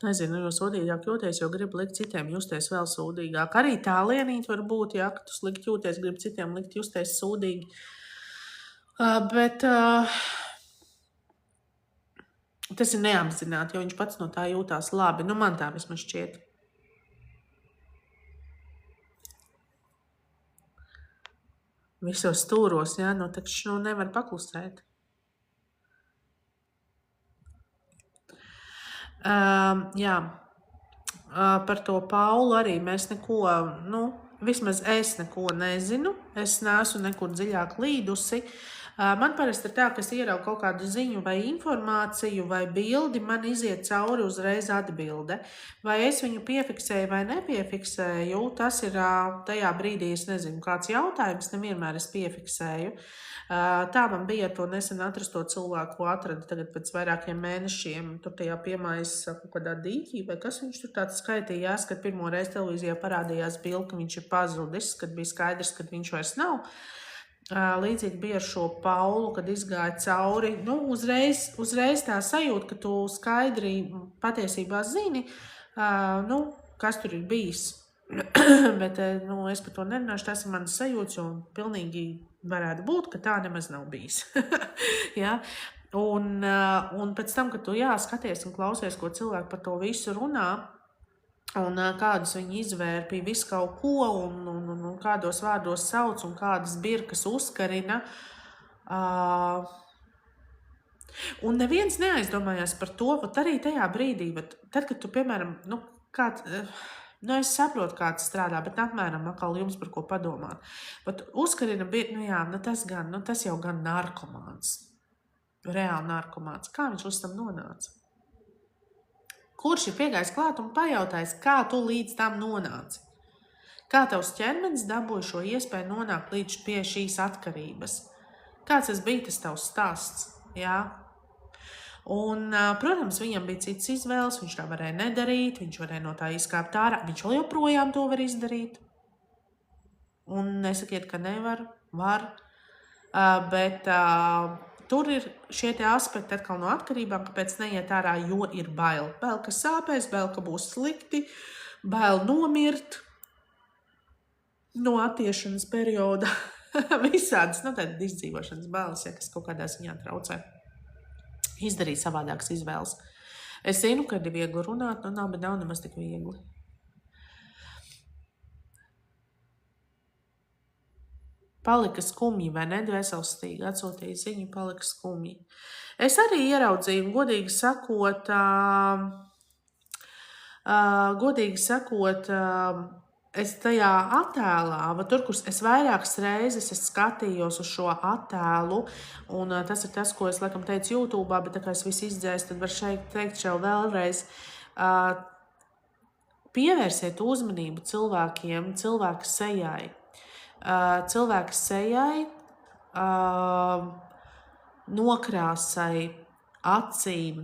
Nezinu, jo sūdīgāk jūties, jo gribu likt citiem justies vēl sūdīgāk. Arī tā lienīt var būt, ja, ka tu slikti jūties, gribu citiem likt justies sūdīgi. Bet tas ir neapzināti, jo viņš pats no tā jūtās labi. Nu, man tā vismaz šķiet. Visos stūros, jā, nu taču nevar paklusēt. Jā, par to Paulu arī mēs neko, vismaz es neko nezinu. Es neesmu nekur dziļāk līdusi. Man parasti ir tā, ka es ieraugu kaut kādu ziņu vai informāciju vai bildi, man iziet cauri uzreiz atbilde. Vai es viņu piefiksēju vai nepiefiksēju, tas ir tajā brīdī, es nezinu, kāds jautājums, nevienmēr es piefiksēju. Tā man bija ar to nesen atrasto cilvēku, ko atrada tagad pēc vairākiem mēnešiem, tur tajā piemājas kaut kādā dīķī, vai kas viņš tur tāds skaitījās, kad pirmo reizi televīzijā parādījās bildi, ka viņš ir pazudis, kad bija skaidrs, ka viņš vairs nav. Līdzīgi bija ar šo Paulu, kad izgāja cauri. Uzreiz tā sajūta, ka tu skaidri patiesībā zini, kas tur ir bijis. Bet es par to nerunāšu, tas ir manas sajūtas, jo pilnīgi varētu būt, ka tā nemaz nav bijis. Ja? Un pēc tam, kad tu skaties un klausies, ko cilvēki par to visu runā, un kādus viņi izvērpīja visu kaut ko, un kādos vārdos sauc, un kādas birkas uzkarina. Un neviens neaizdomājās par to, pat arī tajā brīdī, tad, kad tu, piemēram, es saprotu, kā tas strādā, bet apmēram atkal jums par ko padomāt. Bet uzkarina birka, tas jau gan narkomāns. Reāli narkomāns. Kā viņš līdz tam nonāca? Kurš ir piegājis klāt un pajautājis, kā tu līdz tam nonāci? Kā tavs ķermenis dabūja šo iespēju nonākt līdz pie šīs atkarības? Kāds tas bija tas tavs stāsts? Jā? Un, protams, viņam bija cits izvēles, viņš tā varēja nedarīt, viņš varēja no tā izkāpt ārā, viņš vēl joprojām to var izdarīt. Un nesakiet, ka nevar, var, bet tur ir šie tie aspekti atkal no atkarībām, kāpēc neiet ārā, jo ir bail. Bail, ka sāpēs, bail, ka būs slikti, bail nomirt no attiešanas perioda. Visādas, tādas izdzīvošanas bailes, kas kaut kādā ziņā traucē. Izdarīt savādākas izvēles. Es zinu, ka ir viegli runāt, bet nav nemaz tik viegli. Palika skumji, vai ne? Dvēselstīgi atsūtīja ziņu, palika skumji. Es arī ieraudzīju, godīgi sakot, es tajā attēlā, tur, kur es vairākas reizes skatījos uz šo attēlu, un tas ir tas, ko es laikam teicu YouTube'ā, bet tā kā es visu izdzēsu, tad var šeit teikt jau vēlreiz, pievērsiet uzmanību cilvēkiem, cilvēka sejai. Cilvēka sejai, nokrāsai, acīm,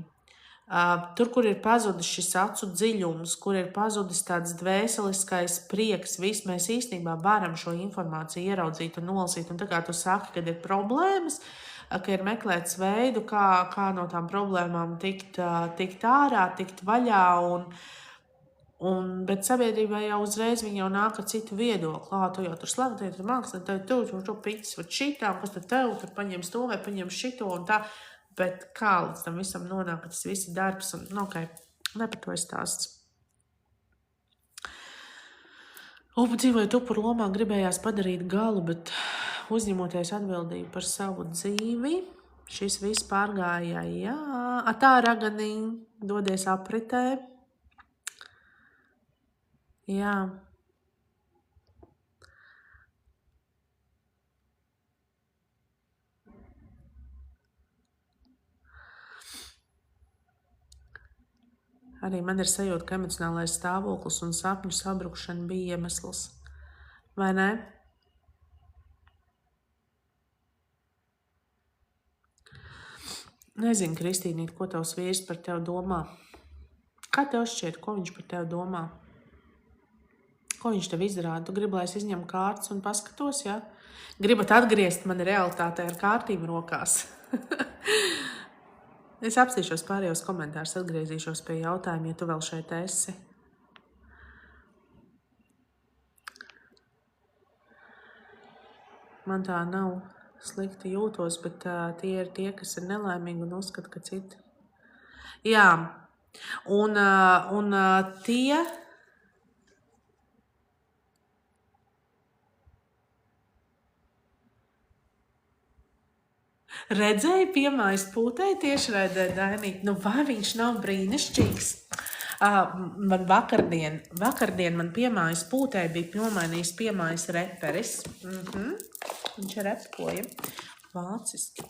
tur, kur ir pazudis šis acu dziļums, kur ir pazudis tāds dvēseliskais prieks, viss mēs īstenībā varam šo informāciju ieraudzīt un nolasīt, un tā kā tu saki, kad ir problēmas, ka ir meklēts veidu, kā no tām problēmām tikt ārā, tikt vaļā, bet sabiedrībā jau uzreiz viņi jau nāk ar citu viedokli. Tu jau tur slavdēji, tur mākslē, tu picis var šitām, kas tur tev, tur paņems to vai paņems šito un tā. Bet kā līdz tam visam nonāk, ka tas viss ir darbs un, ne par to ir stāsts. Dzīvojot upuru lomā, gribējās padarīt galu, bet uzņemoties atbildību par savu dzīvi, šis viss pārgāja, tā raganī, dodies apritē. Jā. Arī man ir sajūta, ka emocionālais stāvoklis un sapņu sabrukšana bija iemesls. Vai ne? Nezinu, Kristīnīt, ko tavs vīrs par tevi domā. Kā tev šķiet, ko viņš par tevi domā? Ko viņš tev izrāda? Tu gribi, lai es izņemu kārtas un paskatos, ja? Gribat atgriezt mani realitātē ar kārtīm rokās. Es apstīšos pārējos komentārus, atgriezīšos pie jautājuma, ja tu vēl šeit esi. Man tā nav slikti jūtos, bet tie ir tie, kas ir nelaimīgi un uzskata, ka citi. Jā, un tie... Redzēju piemājas pūtēji tieši redzē, Dainīt. Nu, vai viņš nav brīnišķīgs? Man vakardien man piemājas pūtēji bija nomainījis piemājas reperis. Viņš repkoja vāciski.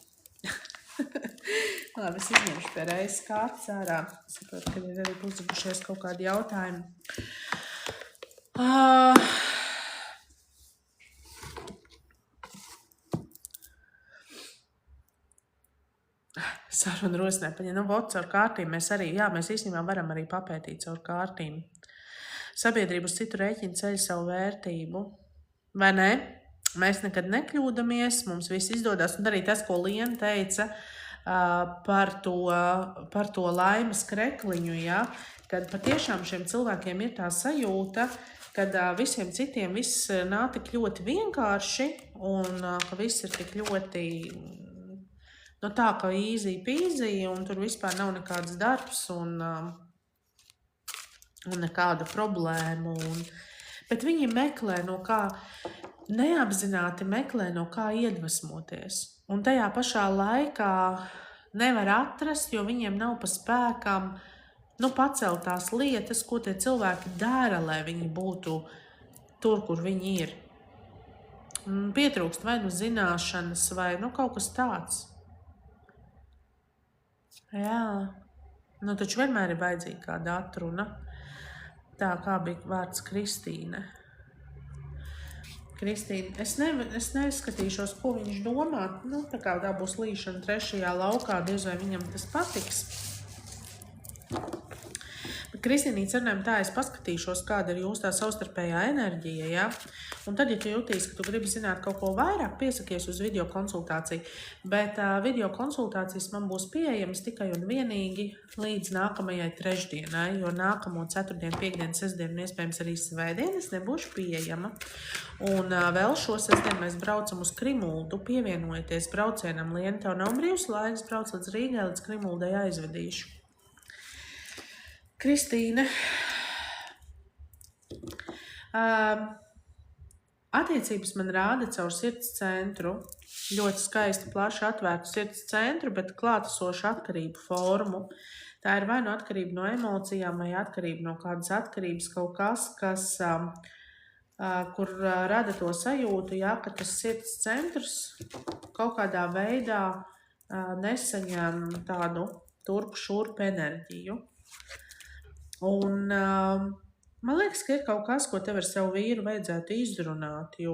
Labi, es izņemšu pie reizes kārtas ārā. Saprotu, ka ir arī uzdevušies kaut kādi jautājumi. Saruna rosnē, nu, caur kārtīm mēs īstenībā varam arī papētīt caur kārtīm. Sabiedrība uz citu rēķinu ceļ savu vērtību. Vai ne? Mēs nekad nekļūdamies, mums viss izdodas. Un arī tas, ko Liena teica par to laimes krekliņu, ja? Kad patiešām šiem cilvēkiem ir tā sajūta, kad visiem citiem viss nāk tik ļoti vienkārši un ka viss ir tik ļoti... Nu tā, ka easy peasy, un tur vispār nav nekāds darbs un nekāda problēma. Bet viņi meklē no kā, neapzināti meklē no kā iedvesmoties. Un tajā pašā laikā nevar atrast, jo viņiem nav pa spēkam pacelt tās lietas, ko tie cilvēki dara, lai viņi būtu tur, kur viņi ir. Pietrūkst vai zināšanas, vai kaut kas tāds. Jā, taču vienmēr ir vajadzīga kāda atruna. Tā kā bija vārds Kristīne. Kristīne, es neskatīšos, ko viņš domā. Tā kā tā būs līšana trešajā laukā, diez vai viņam tas patiks. Bet Kristīnīte, cerinājumu tā, es paskatīšos, kāda ir jūsu tā savstarpējā enerģija, ja? Un tad, ja tu jūtīs, ka tu gribi zināt kaut ko vairāk, piesakies uz video konsultāciju. Bet video konsultācijas man būs pieejamas tikai un vienīgi līdz nākamajai trešdienai, jo nākamo ceturtdienu, piekdienu, sestdienu un iespējams arī svētdienu es nebūšu pieejama. Un vēl šo sestdienu mēs braucam uz Krimuldu, pievienojieties braucienam. Liena, tev nav brīvs laiks, brauc līdz Rīgai, līdz Krimuldai aizvedīšu. Kristīne, attiecības man rāda caur sirds centru, ļoti skaisti plaši atvērtu sirds centru, bet klātesošu atkarību formu. Tā ir vai no atkarība no emocijām, vai atkarība no kādas atkarības, kaut kas, kur rada to sajūtu, ja, ka tas sirds centrs kaut kādā veidā nesaņem tādu turp-šurp enerģiju. Un man liekas, ka ir kaut kas, ko tev ar savu vīru vajadzētu izrunāt, jo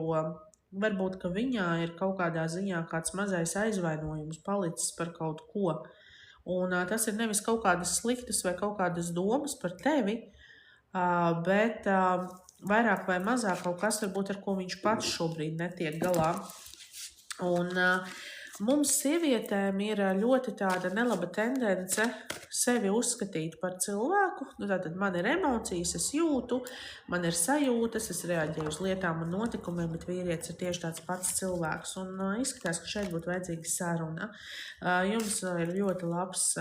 varbūt, ka viņā ir kaut kādā ziņā kāds mazais aizvainojums palicis par kaut ko. Un tas ir nevis kaut kādas sliktas vai kaut kādas domas par tevi, bet vairāk vai mazāk kaut kas varbūt, ar ko viņš pats šobrīd netiek galā. Un mums sievietēm ir ļoti tāda nelaba tendence sevi uzskatīt par cilvēku. Tātad man ir emocijas, es jūtu, man ir sajūtas, es reaģēju uz lietām un notikumiem, bet vīrietis ir tieši tāds pats cilvēks. Un izskatās, ka šeit būtu vajadzīga saruna. Jums ir ļoti labs,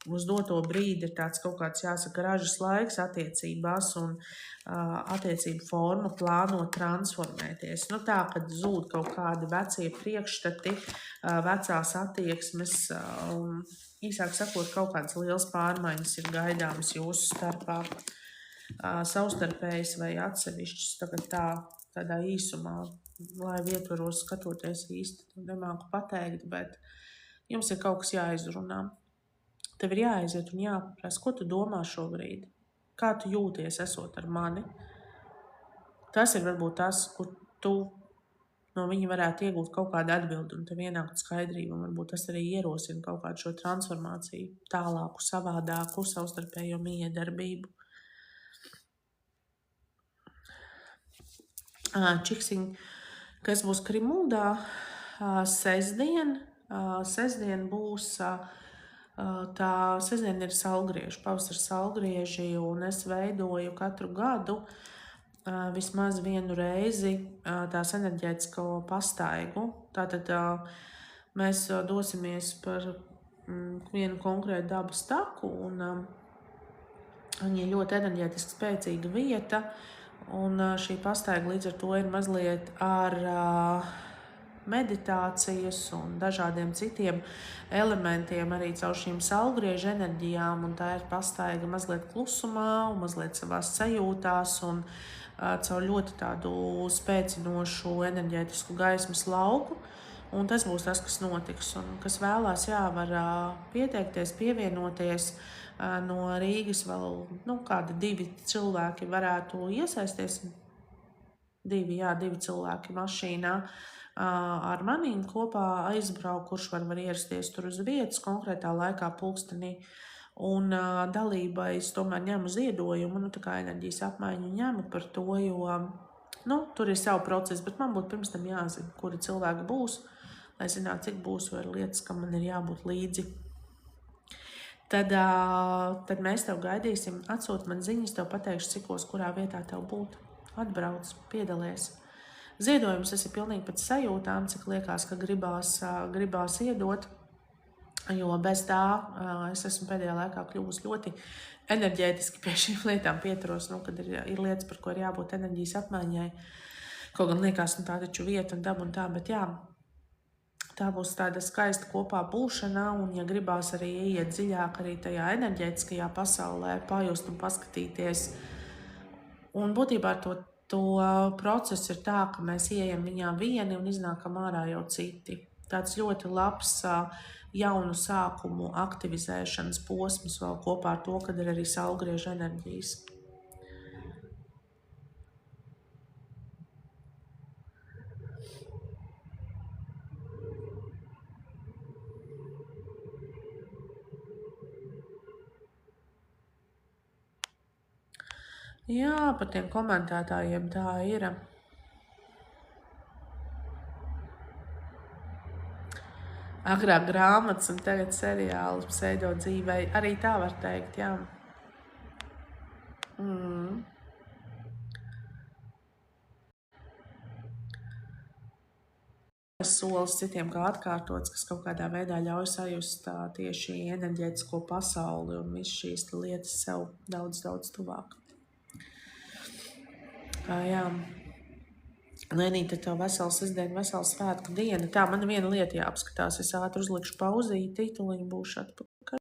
uz doto brīdi ir tāds kaut kāds, jāsaka, ražas laiks attiecībās un attiecību forma plāno transformēties. Tā, kad zūd kaut kādi vecie priekšstati, vecās attieksmes, īsāk sakot, kaut kādas liels pārmaiņas ir gaidāmas jūsu starpā, savstarpējas vai atsevišķas, tagad tādā īsumā, lai ietvaros skatoties īsti, nemāku pateikt, bet jums ir kaut kas jāizrunā. Tev ir jāaiziet un jāprasa, ko tu domā šobrīd, kā tu jūties esot ar mani. Tas ir varbūt tas, kur tu no viņa varētu iegūt kaut kādu atbildi un tev ienākt skaidrību, un varbūt tas arī ierosina kaut kādu šo transformāciju, tālāku, savādāku, savstarpējo miedarbību. Čiksiņ, kas būs Krimuldā, sestdien būs, tā sestdien ir salgrieži, pavasara salgrieži, un es veidoju katru gadu vismaz vienu reizi tās enerģētisko pastaigu. Tātad mēs dosimies par vienu konkrētu dabas taku, un viņa ir ļoti enerģētiski spēcīga vieta, un šī pastaiga līdz ar to ir mazliet ar meditācijas un dažādiem citiem elementiem arī caur šīm saulgriežu enerģijām, un tā ir pastaiga mazliet klusumā un mazliet savās sajūtās, un caur ļoti tādu spēcinošu enerģētisku gaismas lauku, un tas būs tas, kas notiks, un kas vēlās, var pieteikties, pievienoties. No Rīgas vēl, kādi 2 cilvēki varētu iesaisties, 2 cilvēki mašīnā ar manīm kopā aizbraukt, kurš var ierasties tur uz vietas konkrētā laikā pulkstenī. Un dalībai es tomēr ņemu ziedojumu, tā kā enerģijas apmaiņu ņemu par to, jo tur ir savu procesu, bet man būtu pirms tam jāzina, kuri cilvēki būs, lai zinātu, cik būs, vai ir lietas, kam man ir jābūt līdzi. Tad mēs tev gaidīsim, atsūti man ziņas, tev pateikšu, cikos, kurā vietā tev būt. Atbrauc, piedalies. Ziedojums tas ir pilnīgi pēc sajūtām, cik liekas, ka gribās iedot, jo bez tā es esmu pēdējā laikā kļuvusi ļoti enerģētiski pie šīm lietām pieturos, kad ir lietas, par ko ir jābūt enerģijas apmaiņai. Kaut gan liekas, tā taču vieta un daba un tā, bet tā būs tāda skaista kopā būšana, un ja gribās arī ieiet dziļāk arī tajā enerģētiskajā pasaulē, pajust un paskatīties. Un būtībā ar to procesu ir tā, ka mēs ieejam viņā vieni un iznākam ārā jau citi. Tāds ļoti labs jaunu sākumu aktivizēšanas posms vēl kopā ar to, kad ir arī saulgriežu enerģijas. Jā, par tiem komentētājiem tā ir. Agrāk grāmatas un tagad seriāli pseido dzīvei. Arī tā var teikt, jā. Solis citiem kā atkārtots, kas kaut kādā veidā ļauj sajust tieši enerģētisko pasauli un visu šīs lietas sev daudz, daudz tuvāk. Jā. Lenīte, tev vesela sestdiena, vesela svētku diena. Tā, man viena lieta jāapskatās. Es ātri uzlikšu pauzīti, tūlīt būšu atpakaļ.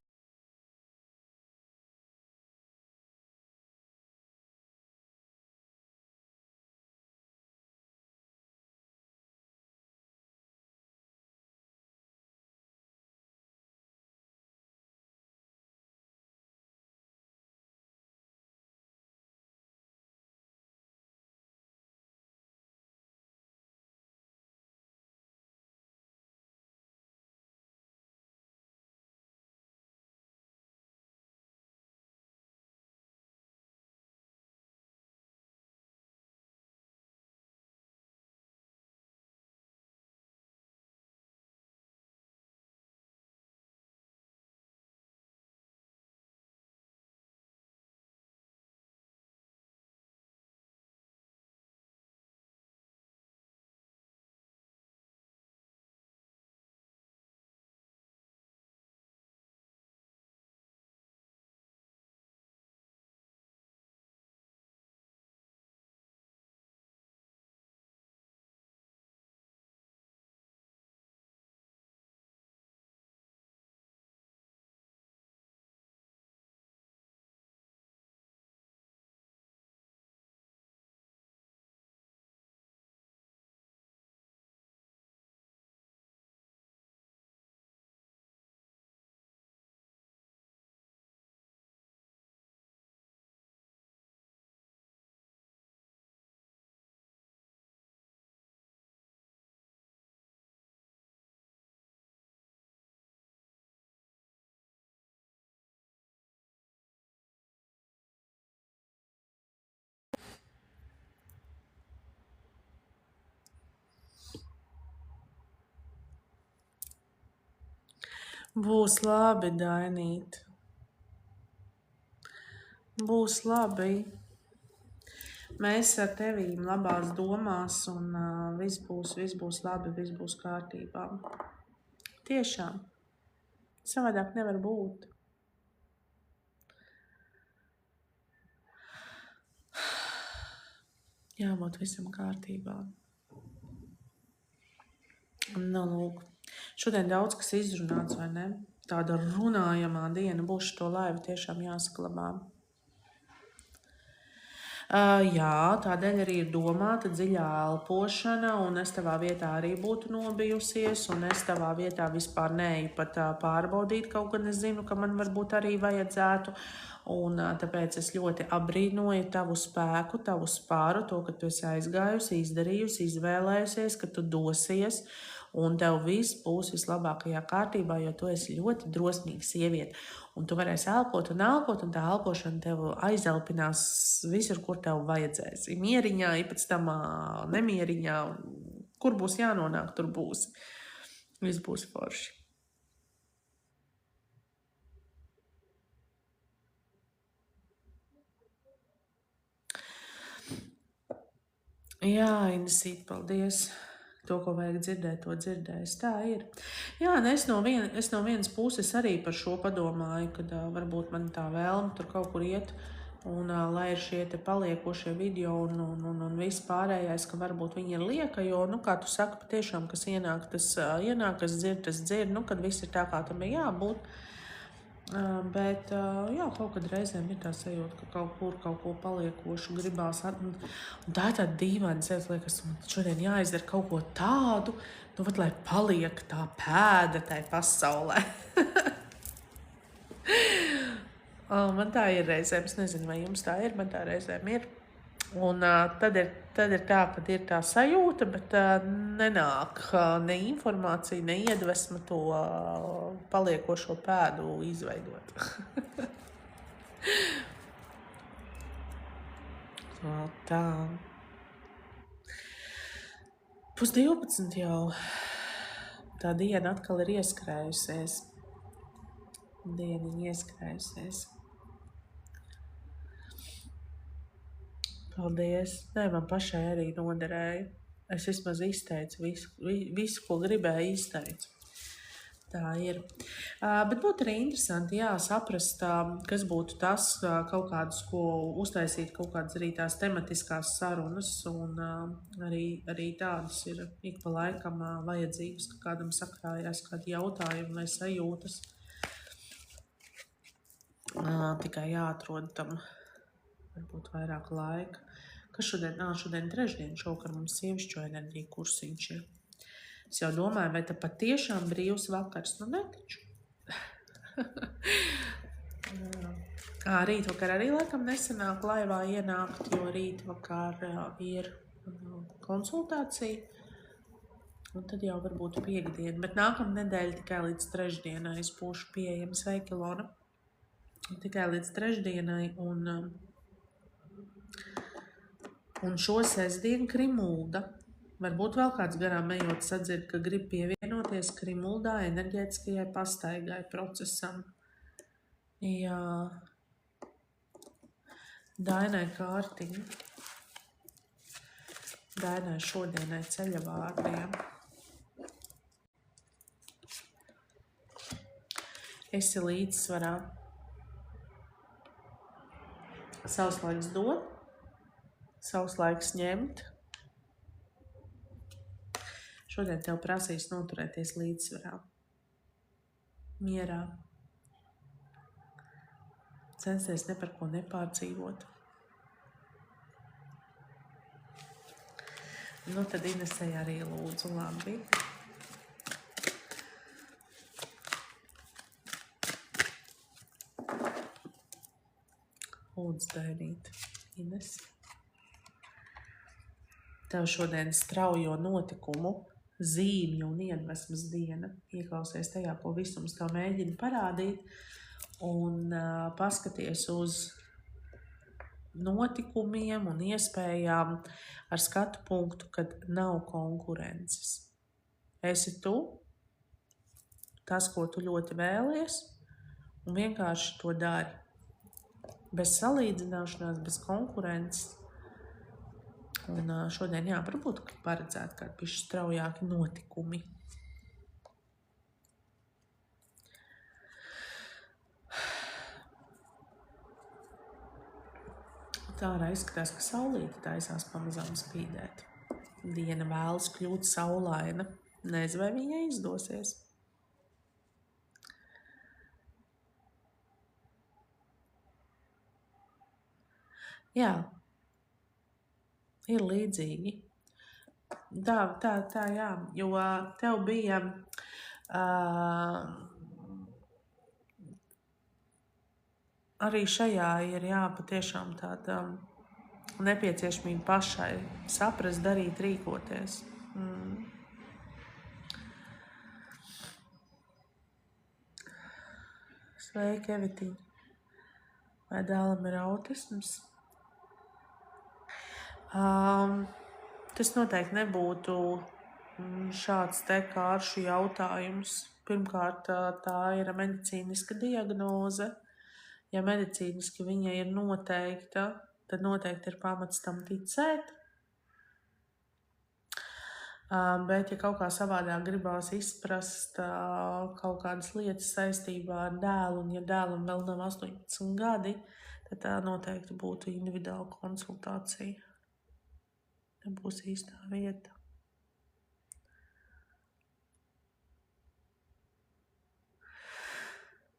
Būs labi, Dainīt. Būs labi. Mēs ar tevīm labās domās un viss būs labi, viss būs kārtībā. Tiešām. Savādāk nevar būt. Jābūt visam kārtībā. Nu, lūk. Šodien daudz kas izrunāts, vai ne? Tāda runājamā diena būs šo laivu tiešām jāsaklabā. Jā, tādēļ arī ir domāta dziļā elpošana, un es tavā vietā arī būtu nobijusies, un es tavā vietā vispār neeju pat pārbaudīt, kaut gan es zinu, ka man varbūt arī vajadzētu, un tāpēc es ļoti abrīnoju tavu spēku, tavu spāru, to, ka tu esi aizgājusi, izdarījusi, izvēlējusies, ka tu dosies, un tev viss būs vislabākajā kārtībā, jo tu esi ļoti drosmīga sieviete. Un tu varēsi elpot, un tā elpošana tev aizelpinās visur, kur tev vajadzēs. Ir mieriņā, ir pēc tam nemieriņā. Kur būs jānonāk, tur būs. Viss būs forši. Jā, Inesīt, paldies. To, ko vajag dzirdēt, to dzirdēs. Tā ir. Jā, es no vienas puses arī par šo padomāju, kad varbūt man tā vēlme tur kaut kur iet, un lai ir šie te paliekošie video un viss pārējais, ka varbūt viņi ir lieka, jo, nu, kā tu saki, patiešām, kas ienāk, tas ienāk, kas dzird, tas dzird, nu, kad viss ir tā, kā tam ir jābūt. Bet jā, kaut kad reizēm ir tā sajūta, ka kaut kur kaut ko paliekošu gribās. Un tā ir tāda dīvaina sajūta, liekas, man šodien jāizdara kaut ko tādu, nu, vat, lai paliek tā pēda tai pasaulē. Man tā ir reizēm, es nezinu, vai jums tā ir, man tā reizēm ir. Un tad ir tā, kad ir tā sajūta, bet nenāk ne informācija, ne iedvesma to paliekošo pēdu izveidot. Tā. 11:30 jau. Tā diena atkal ir ieskrējusies. Paldies. Nē, man pašai arī noderēja. Es vismaz izteicu visu, ko gribēju izteikt. Tā ir. Bet būtu arī interesanti, jā, saprast, kas būtu tas, kaut kādus, ko uztaisīt, kaut kādas arī tās tematiskās sarunas, un arī tādas ir ik pa laikam vajadzīgas, ka kādam sakrājās kādi jautājumi vai sajūtas. Tikai jāatrod tam varbūt vairāk laika. Kas šodien trešdien, šovakar mums sieviešu enerģija kursiņš ir. Es jau domāju, vai tā patiešām brīvs vakars, nu netaču. Rītvakar arī laikam nesanāk laivā ienākt, jo rītvakar ir konsultācija, un tad jau varbūt piekdiena, bet nākamā nedēļa tikai līdz trešdienai es būšu pieejama. Sveiki, Ilona! Tikai līdz trešdienai, un šo sestdienu Krimulda. Varbūt vēl kāds garām ejot sadzird, ka grib pievienoties Krimuldā enerģētiskajai pastaigai procesam. Jā. Dainai kārtiņa. Dainai šodienai ceļa vārdiem. Esi līdzsvarā. Savs laiks dot, savs laiks ņemt. Šodien tev prasīs noturēties līdzsvarā, mierā, censties ne par ko nepārdzīvot. Nu, tad Inesei arī lūdzu labi. Lūdzu, Dainīt, Ines. Tev šodien straujo notikumu, zīmju un iedvesmas diena. Ieklausies tajā, ko visums tev mēģina parādīt, un paskaties uz notikumiem un iespējām ar skatu punktu, kad nav konkurences. Esi tu, tas, ko tu ļoti vēlies, un vienkārši to dari. Bez salīdzināšanās, bez konkurences. Un šodien, jā, varbūt paredzēt kādi pišķi straujāki notikumi. Tā arī izskatās, ka saulīte taisās pamazām spīdēt. Diena vēlas kļūt saulaina. Nezinu, vai viņai izdosies. Jā, ir līdzīgi. Tā, jā, jo tev bija arī šajā ir patiešām tāda nepieciešamība pašai saprast, darīt, rīkoties. Sveiki, Evitiņa. Vai dēlam ir autisms? Tas noteikti nebūtu šāds te kāršu jautājums. Pirmkārt, tā ir medicīniska diagnoze. Ja medicīniski viņa ir noteikta, tad noteikti ir pamats tam ticēt. Bet, ja kaut kā savādāk gribās izprast kaut kādas lietas saistībā ar dēlu, un ja dēlam vēl nav 18 gadi, tad tā noteikti būtu individuāla konsultācija. Nebūs īstā vieta.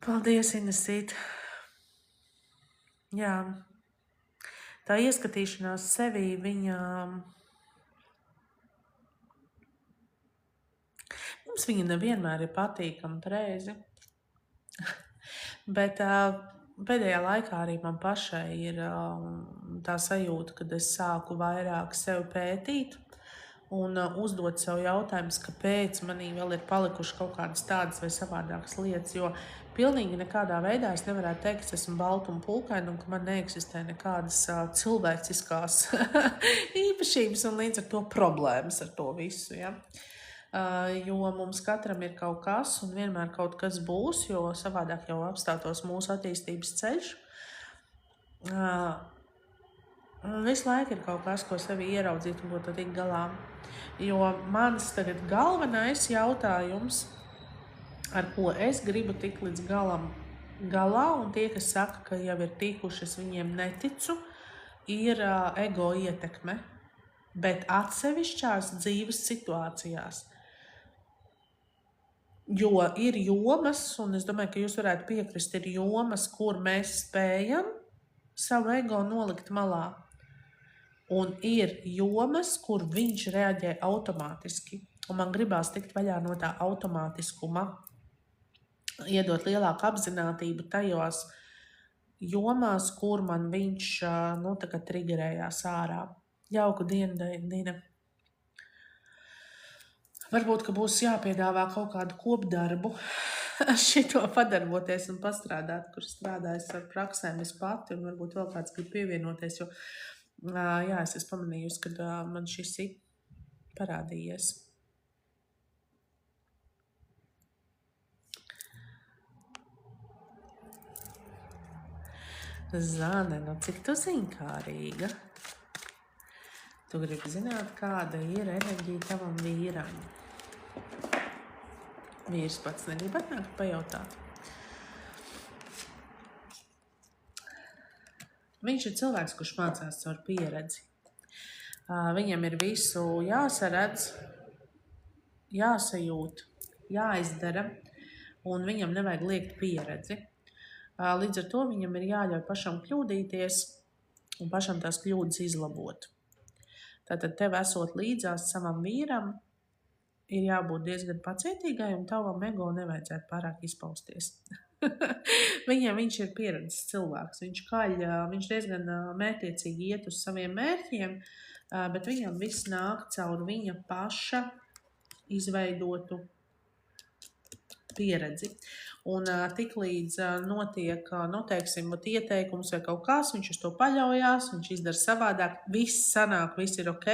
Paldies, Inesīt. Jā, tā ieskatīšanās sevī, mums viņa nevienmēr ir patīkama reizi, bet pēdējā laikā arī man pašai ir tā sajūta, kad es sāku vairāk sev pētīt un uzdot sev jautājumus, kāpēc manī vēl ir palikuši kaut kādas tādas vai savādākas lietas, jo pilnīgi nekādā veidā es nevarētu teikt, ka esmu balta un pulkaina un ka man neeksistē nekādas cilvēciskās īpašības un līdz ar to problēmas ar to visu. Ja? Jo mums katram ir kaut kas un vienmēr kaut kas būs, jo savādāk jau apstātos mūsu attīstības ceļš. Visu laiku ir kaut kas, ko sevi ieraudzīt un ko to tikt galā. Jo mans tagad galvenais jautājums, ar ko es gribu tikt līdz galā, un tie, kas saka, ka jau ir tikuši, es viņiem neticu, ir ego ietekme, bet atsevišķās dzīves situācijās. Jo ir jomas, un es domāju, ka jūs varētu piekrist, ir jomas, kur mēs spējam savu ego nolikt malā. Un ir jomas, kur viņš reaģē automātiski. Un man gribās tikt vaļā no tā automātiskuma, iedot lielāku apzinātību tajos jomās, kur man viņš tagad triggerējās ārā. Jauku dienu, Dina. Varbūt, ka būs jāpiedāvā kaut kādu kopdarbu, šito padarboties un pastrādāt, kur strādājas ar praksēm es pati, un varbūt vēl kāds grib pievienoties, jo jā, es esmu pamanījusi, kad man šis ir parādījies. Zane, nu cik tu zinkārīga? Tu gribi zināt, kāda ir enerģija tavam vīram? Vīrs pats negrib atnākt pajautāt. Viņš ir cilvēks, kurš mācās caur pieredzi. Viņam ir visu jāsaredz, jāsajūt, jāizdara, un viņam nevajag liekt pieredzi. Līdz ar to viņam ir jāļauj pašam kļūdīties un pašam tās kļūdas izlabot. Tātad tev esot līdzās savam vīram, ir jābūt diezgan pacietīgai, un tavam ego nevajadzētu pārāk izpausties. Viņam viņš ir pieredzes cilvēks, viņš diezgan mērķiecīgi iet uz saviem mērķiem, bet viņam viss nāk caur viņa paša izveidotu pieredzi. Un tiklīdz notiek, teiksim, ieteikums vai kaut kas, viņš uz to paļaujās, viņš izdara savādāk, viss sanāk, viss ir ok,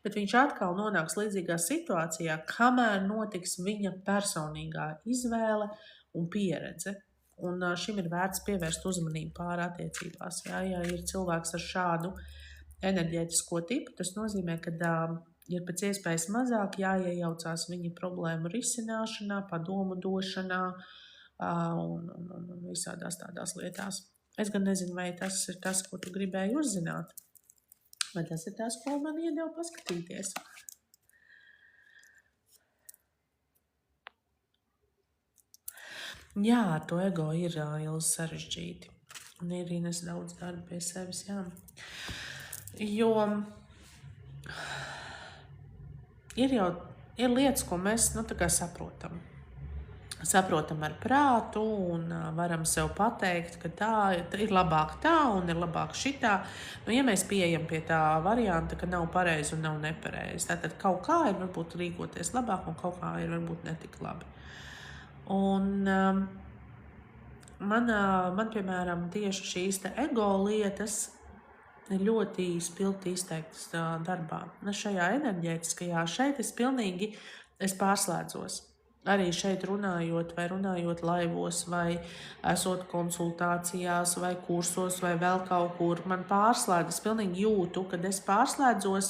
bet viņš atkal nonāks līdzīgā situācijā, kamēr notiks viņa personīgā izvēle un pieredze. Un šim ir vērts pievērst uzmanību pārattiecībās. Ja ir cilvēks ar šādu enerģētisko tipu, tas nozīmē, ka ir pēc iespējas mazāk jāiejaucās viņa problēmu risināšanā, padomu došanā un visādās tādās lietās. Es gan nezinu, vai tas ir tas, ko tu gribēji uzzināt, vai tas ir tas, ko man iedeva paskatīties. Jā, ar to ego ir ilgi sarežģīti. Un ir ienes daudz darba pie sevis, jā. Jo ir lietas, ko mēs tā kā saprotam. Saprotam ar prātu un varam sev pateikt, ka tā ir labāk tā un ir labāk šitā. Ja mēs pieejam pie tā varianta, ka nav pareizi un nav nepareizi, tātad kaut kā ir varbūt rīkoties labāk un kaut kā ir varbūt netik labi. Un man piemēram, tieši šīs ego lietas ir ļoti spilgti izteiktas darbā. Šajā enerģētiskajā šeit es pārslēdzos. Arī šeit runājot laivos vai esot konsultācijās vai kursos vai vēl kaut kur. Man pārslēdz, es pilnīgi jūtu, kad es pārslēdzos,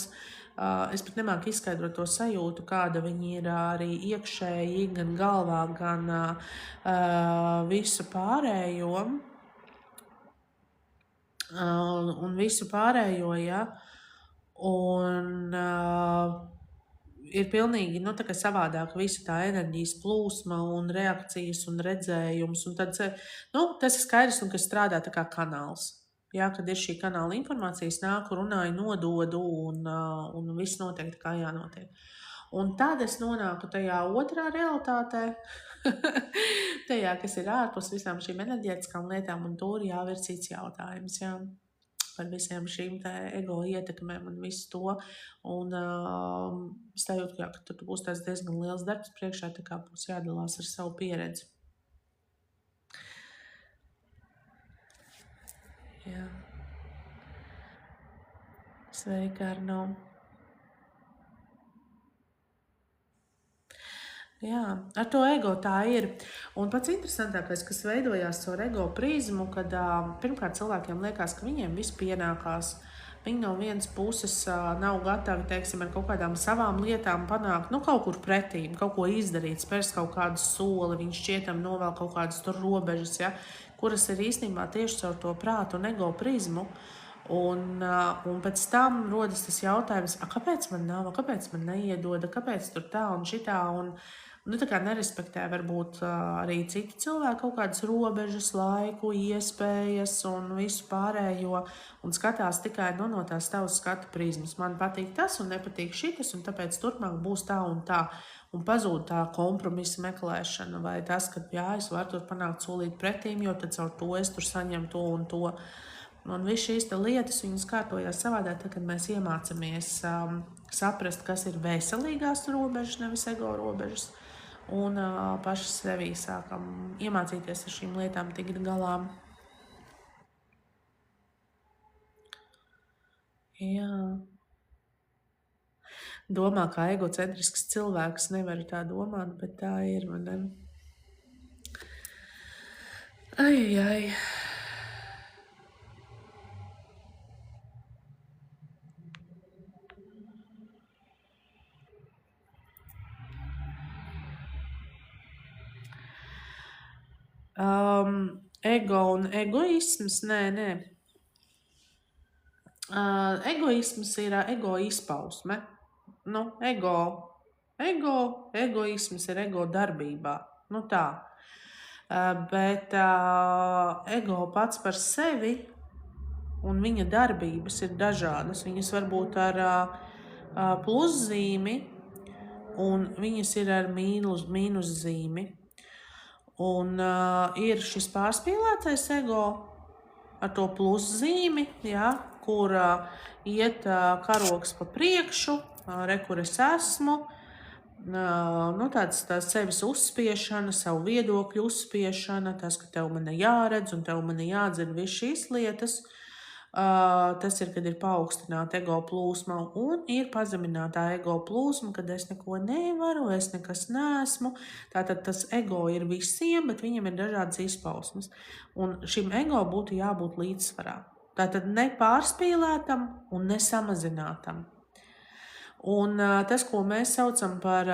es pat nemāku izskaidrot to sajūtu, kāda viņi ir arī iekšēji, gan galvā, gan visu pārējo. Un visu pārējo, ja. Un ir pilnīgi, tā kā savādāk visa tā enerģijas plūsma un reakcijas un redzējums. Un tad, tas ir skaidrs un kas strādā tā kā kanāls. Jā, kad ir šī kanāla informācijas, nāku, runāju, nododu un viss notiek tā kā jānotiek. Un tad es nonāku tajā otrā realitātē, tajā, kas ir ārpus visām šīm enerģētiskām lietām, un tur jāver cits jautājums, jā. Par visiem šīm ego ietekmēm un visu to. Un es jūtu, ka tur būs tāds diezgan liels darbs priekšā, tā kā būs jādalās ar savu pieredzi. Jā. Sveika, Arno. Jā, ar to ego tā ir. Un pats interesantākais, kas veidojās caur ego prizmu, kad pirmkārt cilvēkiem liekas, ka viņiem viss pienākās. Viņi no vienas puses nav gatavi, teiksim, ar kaut kādām savām lietām panākt, kaut kur pretīm, kaut ko izdarīt, spērs kaut kādu soli, viņš šķietam novēl kaut kādas tur robežas, ja, kuras ir īstenībā tieši caur to prātu un ego prizmu. Un pēc tam rodas tas jautājums, kāpēc man nav, kāpēc man neiedoda, kāpēc tur tā un šitā, un tā kā nerespektē varbūt arī citi cilvēki kaut kādas robežas, laiku, iespējas un visu pārējo, un skatās tikai no tās tavas skatu prizmas. Man patīk tas un nepatīk šitas, un tāpēc turpmāk būs tā un tā. Un pazūd tā kompromisa meklēšana, vai tas, ka jā, es varu tur panākt solīt pretīm, jo tad caur to es tur saņemu to un to. Un viss šīs lietas, viņas kārtojās savādāk, tad, kad mēs iemācāmies saprast, kas ir veselīgās robežas, nevis ego robežas. Un paši sevī sākam iemācīties ar šīm lietām tikt galā. Jā. Domā, kā egocentrisks cilvēks, nevaru tā domāt, bet tā ir, man ne? Ai. Ego un egoisms, nē. Egoisms ir ego izpausme. Egoisms ir ego darbībā. Tā. Bet ego pats par sevi un viņa darbības ir dažādas. Viņas var būt ar pluszīmi un viņas ir ar mīnuszīmi. Un ir šis pārspīlētais ego ar to pluszīmi, ja, kur iet karogs pa priekšu, re, kur es esmu, tāds sevis uzspiešana, savu viedokļu uzspiešana, tas, ka tev man jāredz un tev man jādzird viss šīs lietas. Tas ir, kad ir paaugstināta ego plūsma un ir pazeminātā ego plūsma, kad es neko nevaru, es nekas neesmu. Tātad tas ego ir visiem, bet viņam ir dažādas izpausmes. Un šim ego būtu jābūt līdzsvarā. Tātad ne pārspīlētam un nesamazinātam. Un tas, ko mēs saucam par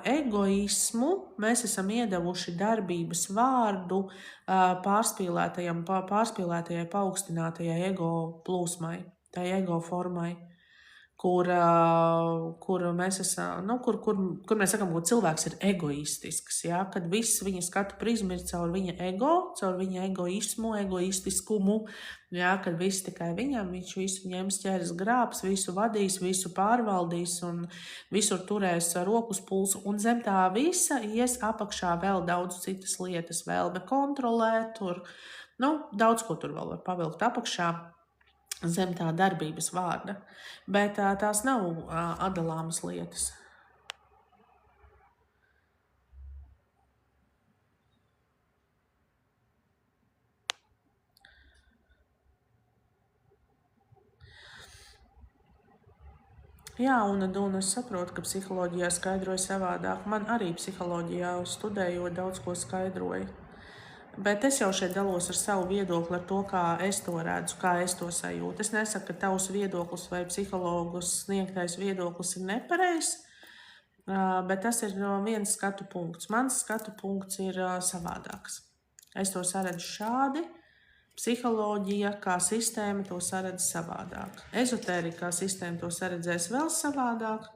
egoismu, mēs esam iedevuši darbības vārdu pārspīlētajai, paaugstinātajai ego plūsmai, tai ego formai, kur mēs esam, kur mēs sakam, ka cilvēks ir egoistisks, ja? Kad viss viņa skatu prizma ir caur viņa ego, caur viņa egoismu, egoistiskumu, ja? Kad viss tikai viņam, viņš visu ņems, ķeras, grābs, visu vadīs, visu pārvaldīs un visur turēs rokas pulsu, un zem tā visa ies apakšā vēl daudz citas lietas, vēlme kontrolēt, tur, daudz ko tur vēl var pavilkt apakšā. Zem tā darbības vārda, bet tās nav atdalāmas lietas. Jā, un es saprotu, ka psiholoģijā skaidroja savādāk. Man arī psiholoģijā studējot daudz ko skaidroja. Bet es jau šeit dalos ar savu viedokli, ar to, kā es to redzu, kā es to sajūtu. Es nesaku, ka tavs viedoklis vai psihologus sniegtais viedoklis ir nepareizs, bet tas ir viens skatu punkts. Mans skatu punkts ir savādāks. Es to saredzu šādi, psiholoģija kā sistēma to saredz savādāk. Ezotērika kā sistēma to saredzēs vēl savādāk.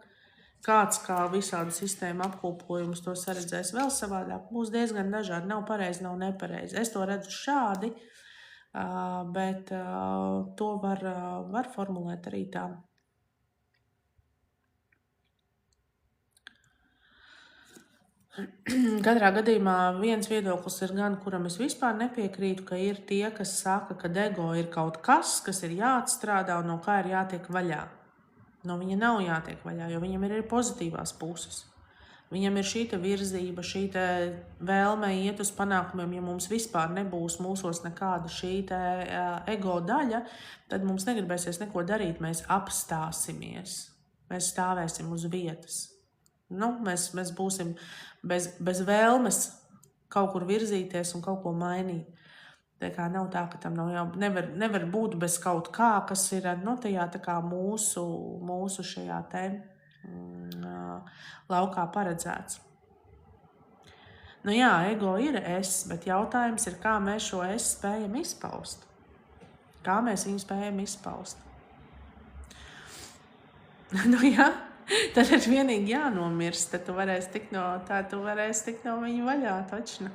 Kāds kā visādi sistēma apkopojums to saredzēs vēl savādāk, būs diezgan dažādi, nav pareizi, nav nepareizi. Es to redzu šādi, bet to var formulēt arī tā. Katrā gadījumā viens viedoklis ir gan, kuram es vispār nepiekrītu, ka ir tie, kas saka, ka ego ir kaut kas ir jāatstrādā un no kā ir jātiek vaļā. No viņa nav jātiek vaļā, jo viņam ir pozitīvās puses. Viņam ir šī virzība, šī vēlme iet uz panākumiem. Ja mums vispār nebūs mūsos nekāda šī ego daļa, tad mums negribēsies neko darīt. Mēs apstāsimies, mēs stāvēsim uz vietas. Mēs būsim bez vēlmes kaut kur virzīties un kaut ko mainīt. Tā kā nav tā, ka tam nevar būt bez kaut kā, kas ir tajā tā kā mūsu šajā laukā paredzēts. Jā, ego ir es, bet jautājums ir, kā mēs šo es spējam izpaust. Kā mēs viņu spējam izpaust? Jā, tad ir vienīgi jānomirst, tad tu varēsi tikt no viņa vaļā, taču.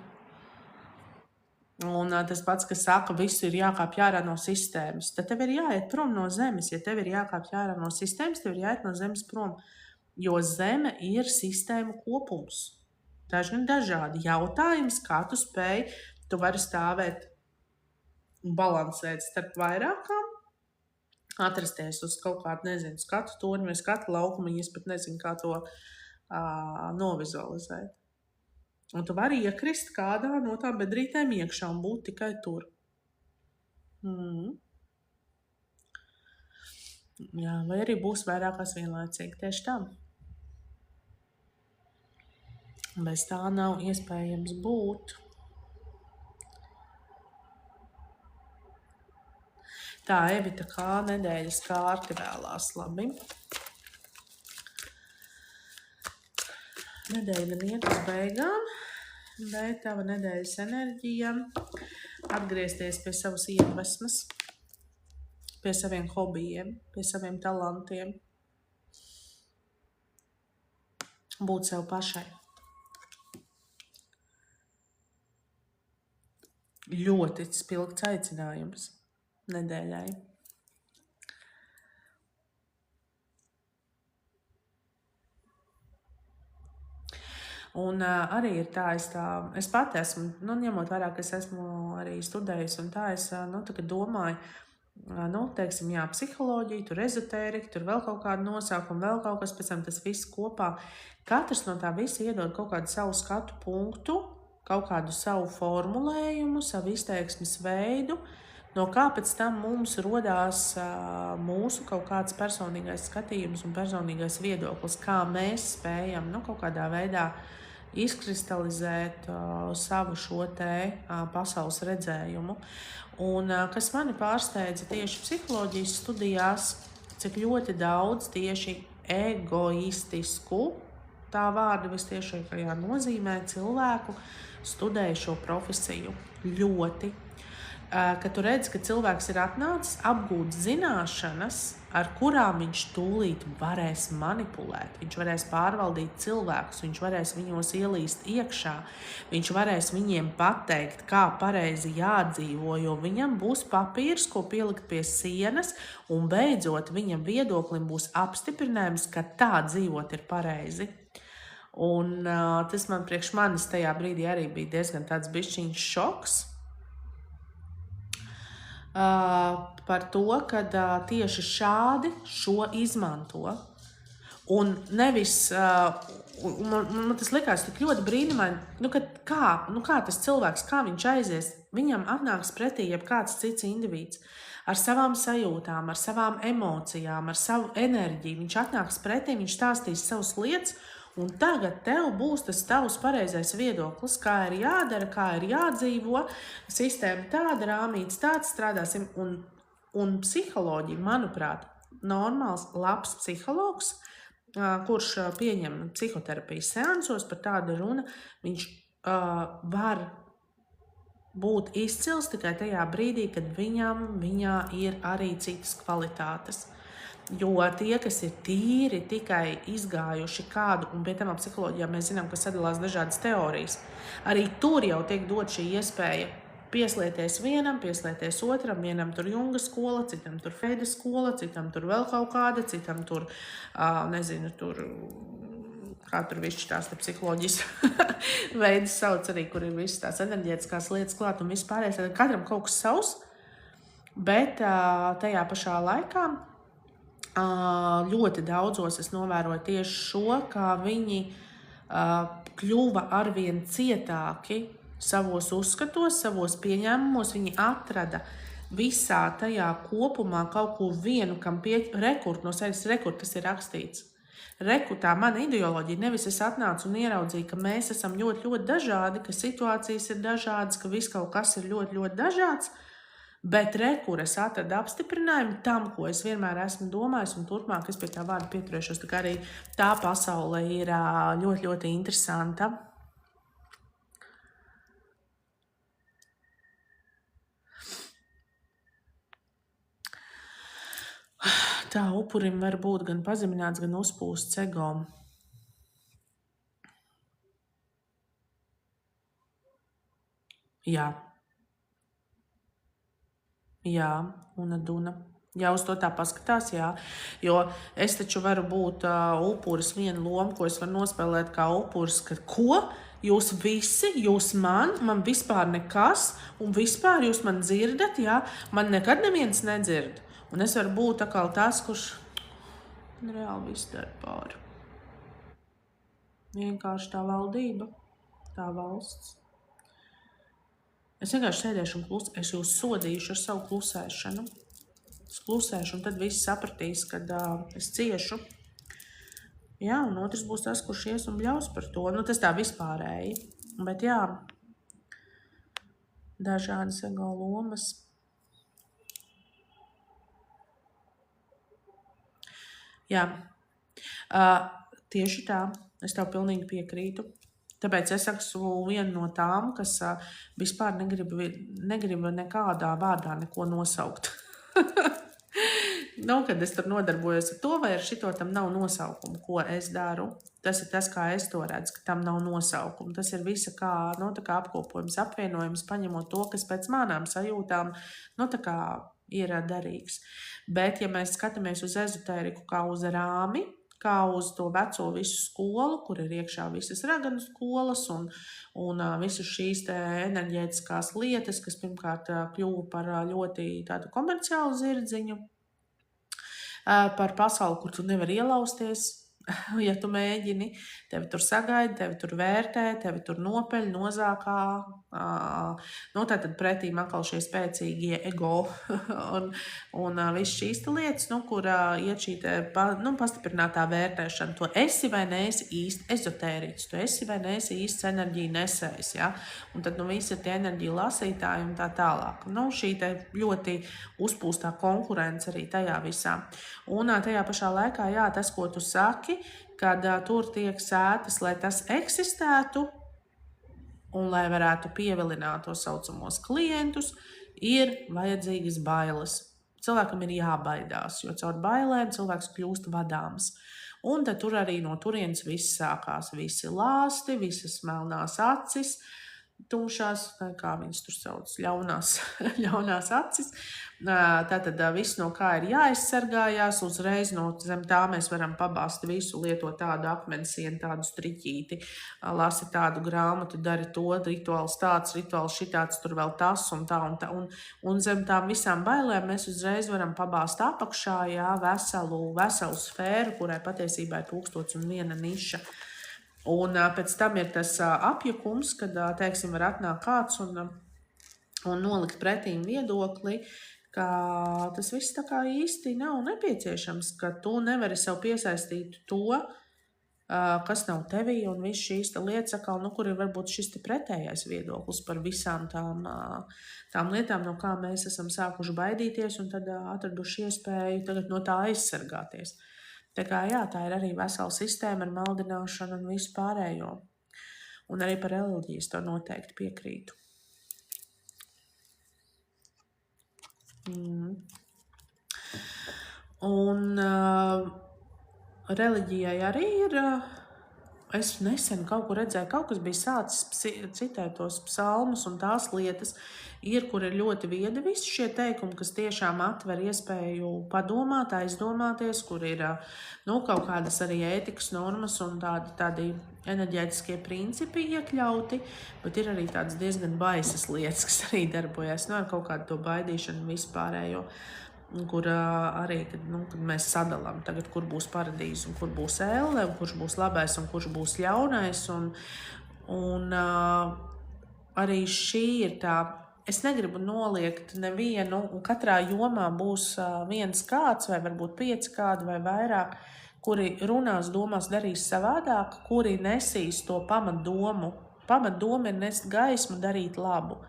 Un tas pats, kas saka, visu ir jākāpj ārā no sistēmas. Tad tev ir jāiet prom no zemes. Ja tev ir jākāpj ārā no sistēmas, tev ir jāiet no zemes prom. Jo zeme ir sistēmu kopums. Daži dažādi jautājums, kā tu spēj, tu vari stāvēt un balansēt starp vairākām, atrasties uz kaut kādu, nezinu, skatu torni vai skatu laukumu, es pat nezinu, kā to novizualizēt. Un tu vari iekrist kādā no tām bedrītēm iekšā un būt tikai tur. Jā, vai arī būs vairākās vienlaicīgi tieši tā. Bez tā nav iespējams būt. Tā, Evita, kā nedēļas kārti vēlās, labi. Nedēļa iet uz beigām, bet tava nedēļas enerģija atgriezties pie savas iedvesmas, pie saviem hobijiem, pie saviem talantiem, būt sev pašai. Ļoti spilgts aicinājums nedēļai. Un arī ir tā, es pati esmu, ņemot vērā, ka es esmu arī studējusi, un tā es tā domāju, teiksim, jā, psiholoģija, tur ezotērika, tur vēl kaut kāda nosaukuma, vēl kaut kas, pēc tam tas viss kopā. Katrs no tā visa iedod kaut kādu savu skatu punktu, kaut kādu savu formulējumu, savu izteiksmes veidu, no kā pēc tam mums rodās mūsu kaut kāds personīgais skatījums un personīgais viedoklis, kā mēs spējam, kaut kādā veidā izkristalizēt savu šo te pasaules redzējumu. Un kas mani pārsteidza tieši psiholoģijas studijās, cik ļoti daudz tieši egoistisku, tā vārda vistiešākajā nozīmē, cilvēku studēja šo profesiju ļoti. Ka tu redzi, ka cilvēks ir atnācis apgūt zināšanas, ar kurām viņš tūlīt varēs manipulēt, viņš varēs pārvaldīt cilvēkus, viņš varēs viņos ielīst iekšā, viņš varēs viņiem pateikt, kā pareizi jādzīvo, jo viņam būs papīrs, ko pielikt pie sienas, un beidzot viņam viedoklim būs apstiprinājums, ka tā dzīvot ir pareizi. Un tas man priekš manis tajā brīdī arī bija diezgan tāds bišķiņš šoks, par to, ka tieši šādi šo izmanto. Un nevis, man tas likās tik ļoti brīnumaini, kā tas cilvēks, kā viņš aizies, viņam atnāks pretī jebkāds cits indivīds ar savām sajūtām, ar savām emocijām, ar savu enerģiju. Viņš atnāks pretī, viņš stāstīs savas lietas, un tagad tev būs tas tavs pareizais viedoklis, kā ir jādara, kā ir jādzīvo, sistēma tāda, rāmīts tāds, strādāsim. Un psiholoģija, manuprāt, normāls, labs psihologs, kurš pieņem psihoterapijas seansos, par tādu runa, viņš var būt izcils tikai tajā brīdī, kad viņā ir arī citas kvalitātes. Jo tie, kas ir tīri tikai izgājuši kādu, un pie tam psiholoģijā mēs zinām, ka sadalās dažādas teorijas, arī tur jau tiek dot šī iespēja pieslieties vienam, pieslieties otram, vienam tur Junga skola, citam tur Freida skola, citam tur vēl kaut kāda, citam tur, kā tur višķi tās te psiholoģijas veidus sauc arī, kur ir visas tās enerģētiskās lietas klāt un viss pārējais. Katram kaut kas savs, bet tajā pašā laikā ļoti daudzos es novēroju tieši šo, kā viņi kļuva arvien cietāki savos uzskatos, savos pieņēmumos. Viņi atrada visā tajā kopumā kaut ko vienu, kam no sevis tas ir rakstīts. Tā mana ideoloģija, nevis es atnācu un ieraudzīju, ka mēs esam ļoti, ļoti dažādi, ka situācijas ir dažādas, ka viss kaut kas ir ļoti, ļoti dažāds, bet es atradu apstiprinājumu tam, ko es vienmēr esmu domājis, un turpmāk es pie tā vārda pieturēšos. Tā kā arī tā pasaule ir ļoti, ļoti interesanta. Tā upurim var būt gan pazemināts, gan uzpūsts ego. Jā, un ja uz to tā paskatās, jā, jo es taču varu būt upuris viena loma, ko es varu nospēlēt kā upuris, ka ko? Jūs visi, man vispār nekas, un vispār jūs man dzirdat, jā, man nekad neviens nedzird. Un es varu būt atkal tas, kurš reāli viss dara pāri. Vienkārši tā valdība, tā valsts. Es vienkārši sēdēšu un es jūs sodīšu ar savu klusēšanu. Es klusēšu, un tad visi sapratīs, kad es ciešu. Jā, un otrs būs tas, kurš ies un bļaus par to. Tas tā vispārēji. Bet jā, dažādas ego lomas. Jā, tieši tā. Es tev pilnīgi piekrītu. Tāpēc es esmu viena no tām, kas vispār negribu nekādā vārdā neko nosaukt. Kad es tur nodarbojos ar to, vai ar šito tam nav nosaukumu, ko es daru. Tas ir tas, kā es to redzu, ka tam nav nosaukumu. Tas ir visa kā apkopojums, apvienojums, paņemot to, kas pēc manām sajūtām ir derīgs. Bet, ja mēs skatāmies uz ezotēriku kā uz rāmi, kā uz to veco visu skolu, kur ir iekšā visas raganu skolas un visas šīs te enerģētiskās lietas, kas pirmkārt kļuva par ļoti tādu komerciālu zirdziņu, par pasauli, kur tu nevari ielausties. Ja tu mēģini, tevi tur sagaida, tevi tur vērtē, tevi tur nopeļ, nozākā. Tātad pretīm atkal šie spēcīgie ego un viss šīs lietas, kur iet šī pastiprinātā vērtēšana. Tu esi vai neesi īsti ezotēriķis, tu esi vai neesi īsts enerģiju nesējs, ja? Un tad visi ir tie enerģiju lasītāji un tā tālāk. Šī te ļoti uzpūstā konkurence arī tajā visā. Un tajā pašā laikā, jā, tas, ko tu saki, kad tur tiek sētas, lai tas eksistētu un lai varētu pievilināt tos saucamos klientus, ir vajadzīgas bailes. Cilvēkam ir jābaidās, jo caur bailēm cilvēks kļūst vadāms. Un tad tur arī no turienes viss sākās. Visi lāsti, visas melnās acis, tumšās, kā viņas tur sauc, ļaunās acis. Tātad viss, no kā ir jāaizsargājās, uzreiz no zem tā mēs varam pabāzt visu, lietot tādu akmensienu, tādu striķīti, lasi tādu grāmatu, dari to, rituāls tāds, rituāls šitāds, tur vēl tas un tā un tā. Un zem tām visām bailēm mēs uzreiz varam pabāzt apakšā, jā, veselu sfēru, kurai patiesībā ir 1001 niša. Un pēc tam ir tas apjukums, kad, teiksim, var atnākt kāds un nolikt pretīm viedokli, ka tas viss tā kā īsti nav nepieciešams, ka tu nevari sev piesaistīt to, kas nav tevī, un viss šīs lietas, kur ir varbūt šis pretējais viedoklis par visām tām lietām, no kā mēs esam sākuši baidīties, un tad atraduši iespēju tagad no tā aizsargāties. Tā kā, jā, tā ir arī vesela sistēma ar maldināšanu un visu pārējo. Un arī par reliģijas to noteikti piekrītu. Un reliģijai arī ir, es nesen kaut kur redzēju, kaut kas bija sācis citēt tos psalmus un tās lietas, kur ir ļoti viedi visi šie teikumi, kas tiešām atver iespēju padomāt, aizdomāties, kur ir kaut kādas arī ētikas normas un tādi enerģētiskie principi iekļauti, bet ir arī tādas diezgan baisas lietas, kas arī darbojas, ar kaut kādu to baidīšanu vispārējo, kur arī, kad mēs sadalām tagad, kur būs paradīze un kur būs elle, un kurš būs labais un kurš būs ļaunais, un arī šī ir tā. Es negribu noliegt nevienu, un katrā jomā būs viens kāds, vai varbūt 5 kādi vai vairāk, kuri runās, domās, darīs savādāk, kuri nesīs to pamatdomu. Pamatdoma ir nest gaismu, darīt labu.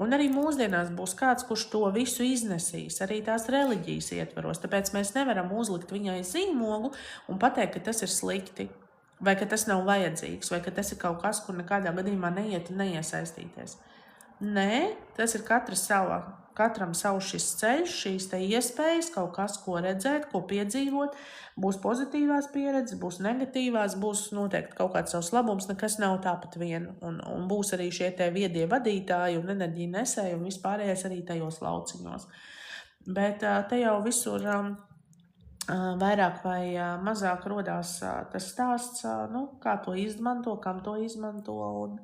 Un arī mūsdienās būs kāds, kurš to visu iznesīs, arī tās reliģijas ietvaros. Tāpēc mēs nevaram uzlikt viņai zīmogu un pateikt, ka tas ir slikti, vai ka tas nav vajadzīgs, vai ka tas ir kaut kas, kur nekādā gadījumā neiet un neiesaistīties. Nē, tas ir katram savs šis ceļš, šīs te iespējas, kaut kas, ko redzēt, ko piedzīvot. Būs pozitīvās pieredzes, būs negatīvās, būs noteikti kaut kāds savs labums, nekas nav tāpat vien. Un būs arī šie te viedie vadītāji un enerģija nesēji un vispārējais arī tajos lauciņos. Bet te jau visur vairāk vai mazāk rodās tas stāsts, kā to izmanto, kam to izmanto un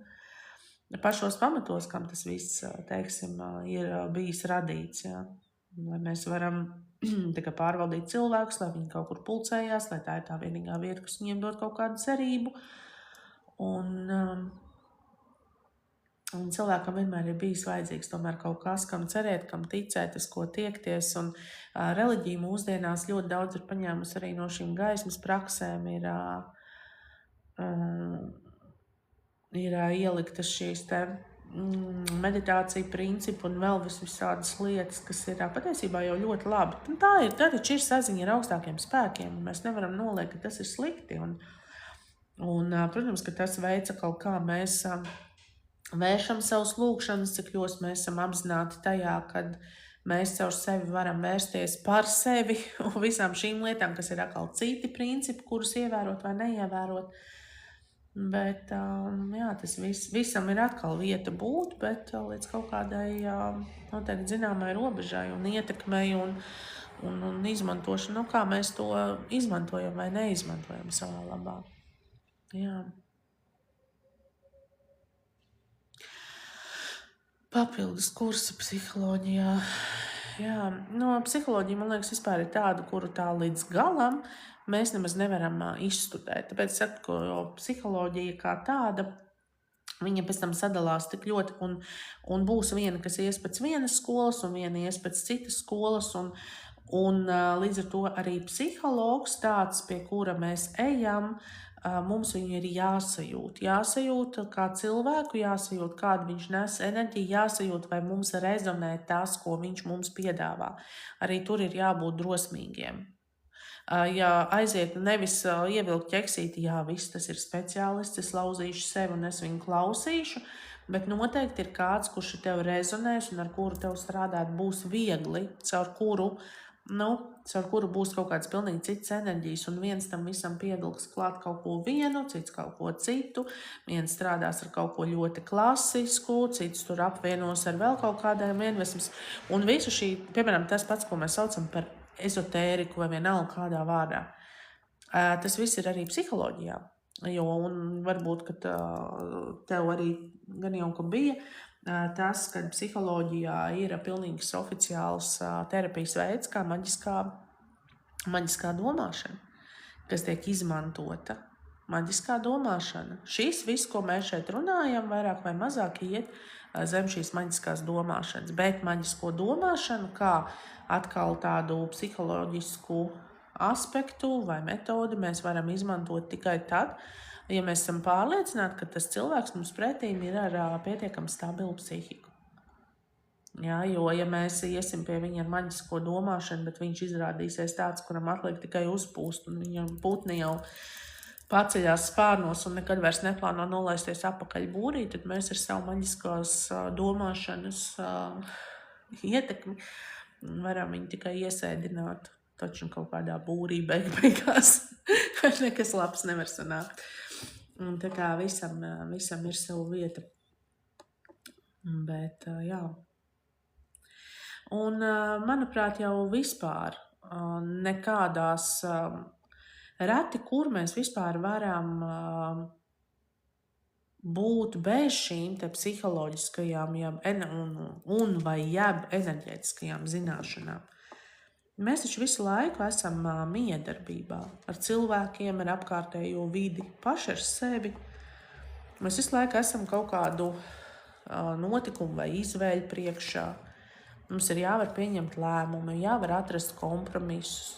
pašos pamatos, kam tas viss, teiksim, ir bijis radīts, jā. Lai mēs varam pārvaldīt cilvēkus, lai viņi kaut kur pulcējās, lai tā ir tā vienīgā vieta, kas viņiem dod kaut kādu cerību. Un cilvēkam vienmēr ir bijis vajadzīgs tomēr kaut kas, kam cerēt, kam ticēt, uz ko tiekties. Un reliģija mūsdienās ļoti daudz ir paņēmusi arī no šīm gaismas praksēm, ir ieliktas šīs te meditācija principi un vēl visādas lietas, kas ir patiesībā jau ļoti labi. Un tā taču ir saziņa ar augstākiem spēkiem, un mēs nevaram noliekt, ka tas ir slikti. Un protams, ka tas veica kaut kā mēs vēršam savus lūkšanas, cik ļoti mēs esam apzināti tajā, kad mēs caur sevi varam vērsties par sevi un visām šīm lietām, kas ir atkal citi principi, kurus ievērot vai neievērot. Bet, jā, tas visam ir atkal vieta būt, bet līdz kaut kādai noteikti zināmai robežai un ietekmei un izmantošanu, kā mēs to izmantojam vai neizmantojam savā labā. Jā. Papildus kursi psiholoģijā. Jā, psiholoģija, man liekas, vispār ir tāda, kuru tā līdz galam mēs nemaz nevaram izstudēt. Tāpēc saku, ka psiholoģija kā tāda, viņa pēc tam sadalās tik ļoti, un būs viena, kas ies pēc vienas skolas, un viena ies pēc citas skolas, un līdz ar to arī psihologs tāds, pie kura mēs ejam, mums viņu ir jāsajūt. Jāsajūt kā cilvēku, jāsajūt, kādu viņš nes enerģiju, jāsajūt, vai mums rezonē tas, ko viņš mums piedāvā. Arī tur ir jābūt drosmīgiem. Ja aiziet nevis ievilkt ķeksīti, jā, viss tas ir speciālists, es lauzīšu sevi un es viņu klausīšu, bet noteikti ir kāds, kurš ar tevi rezonēs un ar kuru tev strādāt būs viegli, caur kuru būs kaut kāds pilnīgi cits enerģijas, un viens tam visam pievilks klāt kaut ko vienu, cits kaut ko citu, viens strādās ar kaut ko ļoti klasisku, cits tur apvienos ar vēl kaut kādiem iedvesmas, un visu šī, piemēram, tas pats, ko mēs saucam par ezotēriku vai vienalga kādā vārdā. Tas viss ir arī psiholoģijā, un varbūt, ka tev arī gan jau, ka bija tas, ka psiholoģijā ir pilnīgs oficiāls terapijas veids, kā maģiskā domāšana, kas tiek izmantota. Maģiskā domāšana. Šis viss, ko mēs šeit runājam, vairāk vai mazāk iet zem šīs maģiskās domāšanas, bet maģisko domāšanu kā atkal tādu psiholoģisku aspektu vai metodi mēs varam izmantot tikai tad, ja mēs esam pārliecināti, ka tas cilvēks mums pretīm ir ar pietiekami stabilu psihiku. Jā, jo, ja mēs iesim pie viņa ar maģisko domāšanu, bet viņš izrādīsies tāds, kuram atliek tikai uzpūst, un viņam putni jau paceļās spārnos un nekad vairs neplāno nolaisties apakaļ būrī, tad mēs ar savu maģiskās domāšanas ietekmi varam viņu tikai iesēdināt, taču kaut kādā būrī beigās nekas labs nevar sanākt. Un tā kā visam ir savu vieta. Bet, jā. Un, manuprāt, jau vispār nekādās reti, kur mēs vispār varam būt bez šīm te psiholoģiskajām vai enerģētiskajām zināšanām. Mēs taču visu laiku esam miedarbībā ar cilvēkiem, ar apkārtējo vidi, paši ar sevi. Mēs visu laiku esam kaut kādu notikumu vai izvēļu priekšā. Mums ir jāvar pieņemt lēmumu, jāvar atrast kompromisus.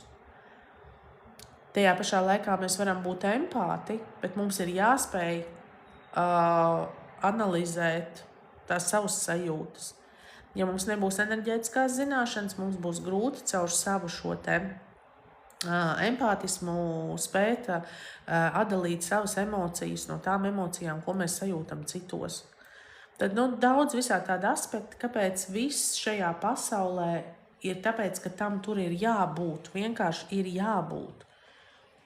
Tajā pašā laikā mēs varam būt empāti, bet mums ir jāspēj analizēt tās savas sajūtas. Ja mums nebūs enerģētiskās zināšanas, mums būs grūti caur savu šo te empātismu spēt atdalīt savas emocijas no tām emocijām, ko mēs sajūtam citos. Tad daudz visā tāda aspekta, kāpēc viss šajā pasaulē ir tāpēc, ka tam tur ir jābūt, vienkārši ir jābūt.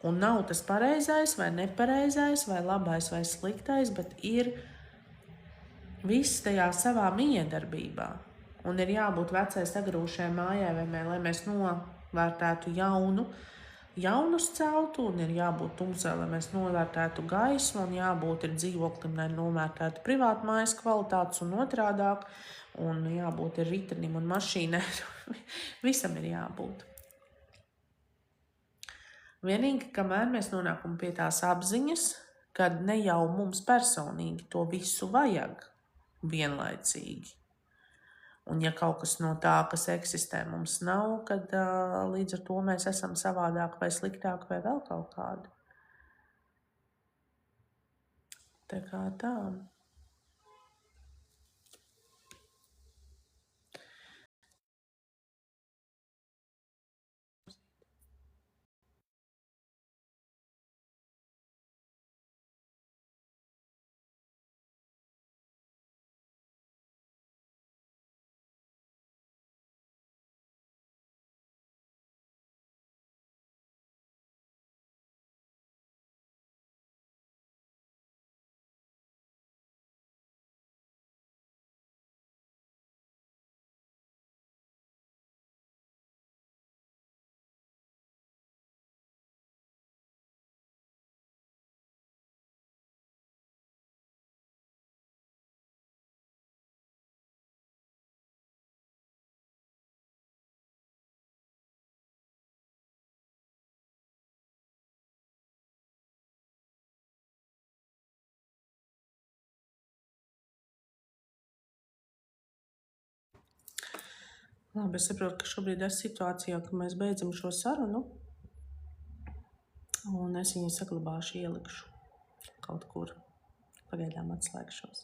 Un nav tas pareizais vai nepareizais vai labais vai sliktais, bet ir viss tajā savā miedarbībā. Un ir jābūt vecai sagrūšai mājai, lai mēs novērtētu jaunus celtu, un ir jābūt tumsai, lai mēs novērtētu gaismu, un jābūt ir dzīvoklim, lai novērtētu privātu mājas kvalitātes un otrādāk, un jābūt ir ritenim un mašīnai. Visam ir jābūt. Vienīgi, kamēr mēs nonākam pie tās apziņas, kad ne jau mums personīgi to visu vajag vienlaicīgi. Un ja kaut kas no tā, kas eksistē, mums nav, kad līdz ar to mēs esam savādāk vai sliktāk vai vēl kaut kādi. Tā kā tā. Labi, es saprotu, ka šobrīd esmu situācijā, ka mēs beidzam šo sarunu, un es viņu saglabāšu, ielikšu kaut kur. Pagaidām atslēgšos.